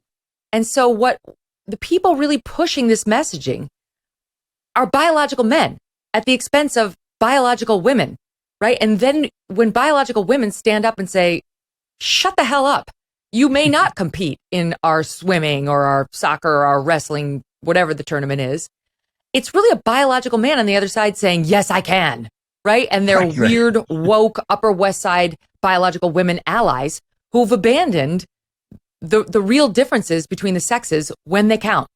so what the people really pushing this messaging are biological men at the expense of biological women, right? And then when biological women stand up and say, shut the hell up. You may not compete in our swimming or our soccer or our wrestling, whatever the tournament is. It's really a biological man on the other side saying, yes, I can, right? And they're weird, woke, Upper West Side biological women allies who've abandoned the real differences between the sexes when they count.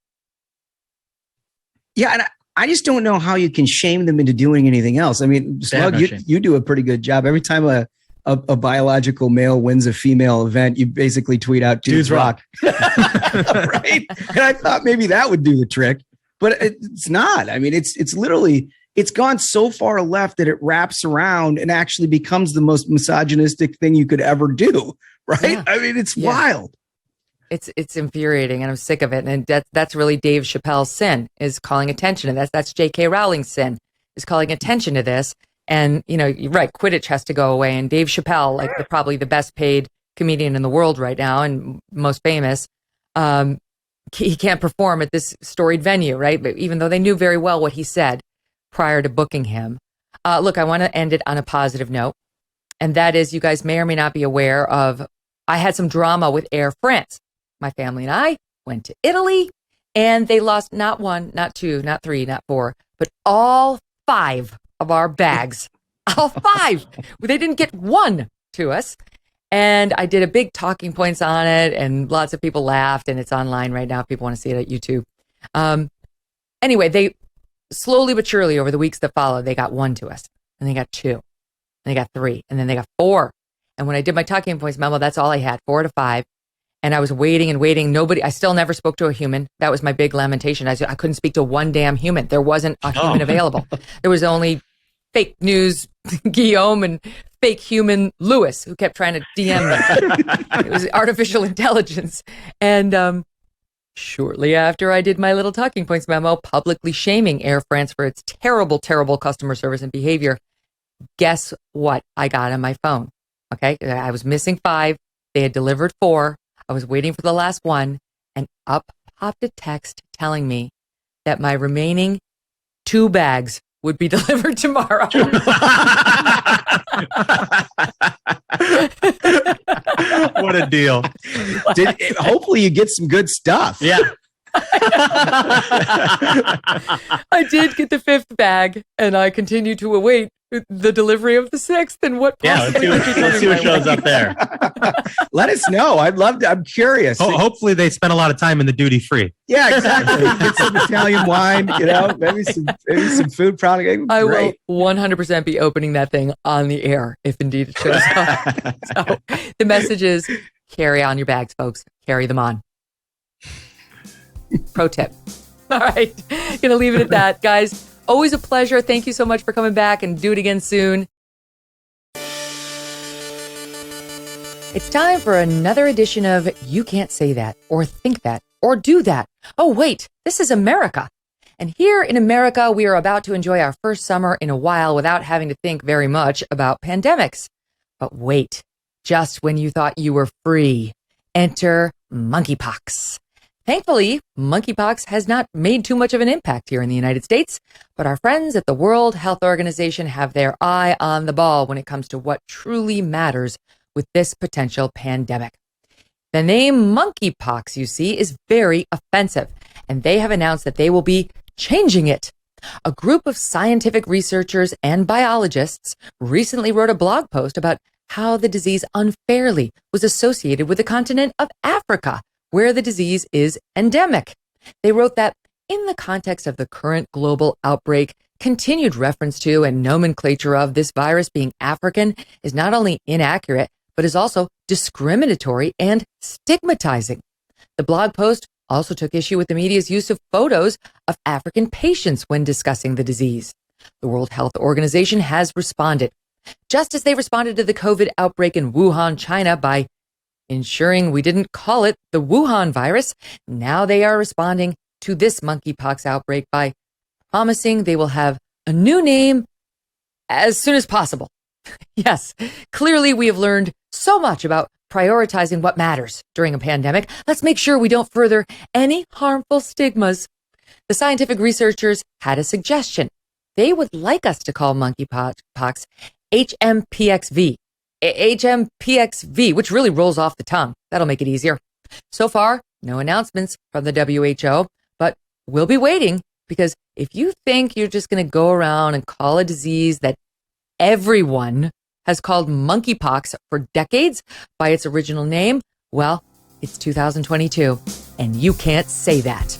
Yeah, and I just don't know how you can shame them into doing anything else. I mean, Smug, you do a pretty good job. Every time a biological male wins a female event, you basically tweet out dudes rock. Right? And I thought maybe that would do the trick. But it's not. I mean, it's literally, it's gone so far left that it wraps around and actually becomes the most misogynistic thing you could ever do. Right? Yeah. I mean, it's wild. It's infuriating, and I'm sick of it. And that's really Dave Chappelle's sin, is calling attention to this. That's J.K. Rowling's sin, is calling attention to this. And, you know, you're right, Quidditch has to go away. And Dave Chappelle, like probably the best paid comedian in the world right now and most famous, he can't perform at this storied venue, right? But even though they knew very well what he said prior to booking him. Look, I want to end it on a positive note. And that is, you guys may or may not be aware of, I had some drama with Air France. My family and I went to Italy, and they lost not 1, not 2, not 3, not 4, but all 5 of our bags. All 5. They didn't get 1 to us. And I did a big talking points on it, and lots of people laughed, and it's online right now if people want to see it at YouTube. Anyway, they slowly but surely over the weeks that followed, they got 1 to us, and they got 2, and they got 3, and then they got 4. And when I did my talking points memo, that's all I had, 4 to 5. And I was waiting and waiting. I still never spoke to a human. That was my big lamentation. I couldn't speak to one damn human. There wasn't a human available. There was only fake news Guillaume and fake human Lewis who kept trying to DM me. It was artificial intelligence. And shortly after I did my little talking points memo, publicly shaming Air France for its terrible, terrible customer service and behavior, guess what I got on my phone? Okay, I was missing 5. They had delivered 4. I was waiting for the last one, and up popped a text telling me that my remaining 2 bags would be delivered tomorrow. What a deal. Hopefully you get some good stuff. Yeah. I did get the 5th bag, and I continue to await the delivery of the 6th. And what possibly let's see what shows up there. Let us know. I'm curious. Hopefully they spent a lot of time in the duty free. Yeah, exactly. Get some Italian wine, maybe some food product. I will 100% be opening that thing on the air if indeed it shows up. So the message is carry on your bags, folks. Carry them on. Pro tip. All right. Gonna leave it at that, guys. Always a pleasure. Thank you so much for coming back, and do it again soon. It's time for another edition of You Can't Say That, or Think That, or Do That. Oh, wait, this is America. And here in America, we are about to enjoy our first summer in a while without having to think very much about pandemics. But wait, just when you thought you were free, enter monkeypox. Thankfully, monkeypox has not made too much of an impact here in the United States, but our friends at the World Health Organization have their eye on the ball when it comes to what truly matters with this potential pandemic. The name monkeypox, you see, is very offensive, and they have announced that they will be changing it. A group of scientific researchers and biologists recently wrote a blog post about how the disease unfairly was associated with the continent of Africa, where the disease is endemic. They wrote that in the context of the current global outbreak, continued reference to and nomenclature of this virus being African is not only inaccurate, but is also discriminatory and stigmatizing. The blog post also took issue with the media's use of photos of African patients when discussing the disease. The World Health Organization has responded, just as they responded to the COVID outbreak in Wuhan, China, by ensuring we didn't call it the Wuhan virus. Now they are responding to this monkeypox outbreak by promising they will have a new name as soon as possible. Yes, clearly we have learned so much about prioritizing what matters during a pandemic. Let's make sure we don't further any harmful stigmas. The scientific researchers had a suggestion. They would like us to call monkeypox HMPXV. HMPXV, which really rolls off the tongue. That'll make it easier. So far, no announcements from the WHO, but we'll be waiting, because if you think you're just going to go around and call a disease that everyone has called monkeypox for decades by its original name, well, it's 2022, and you can't say that.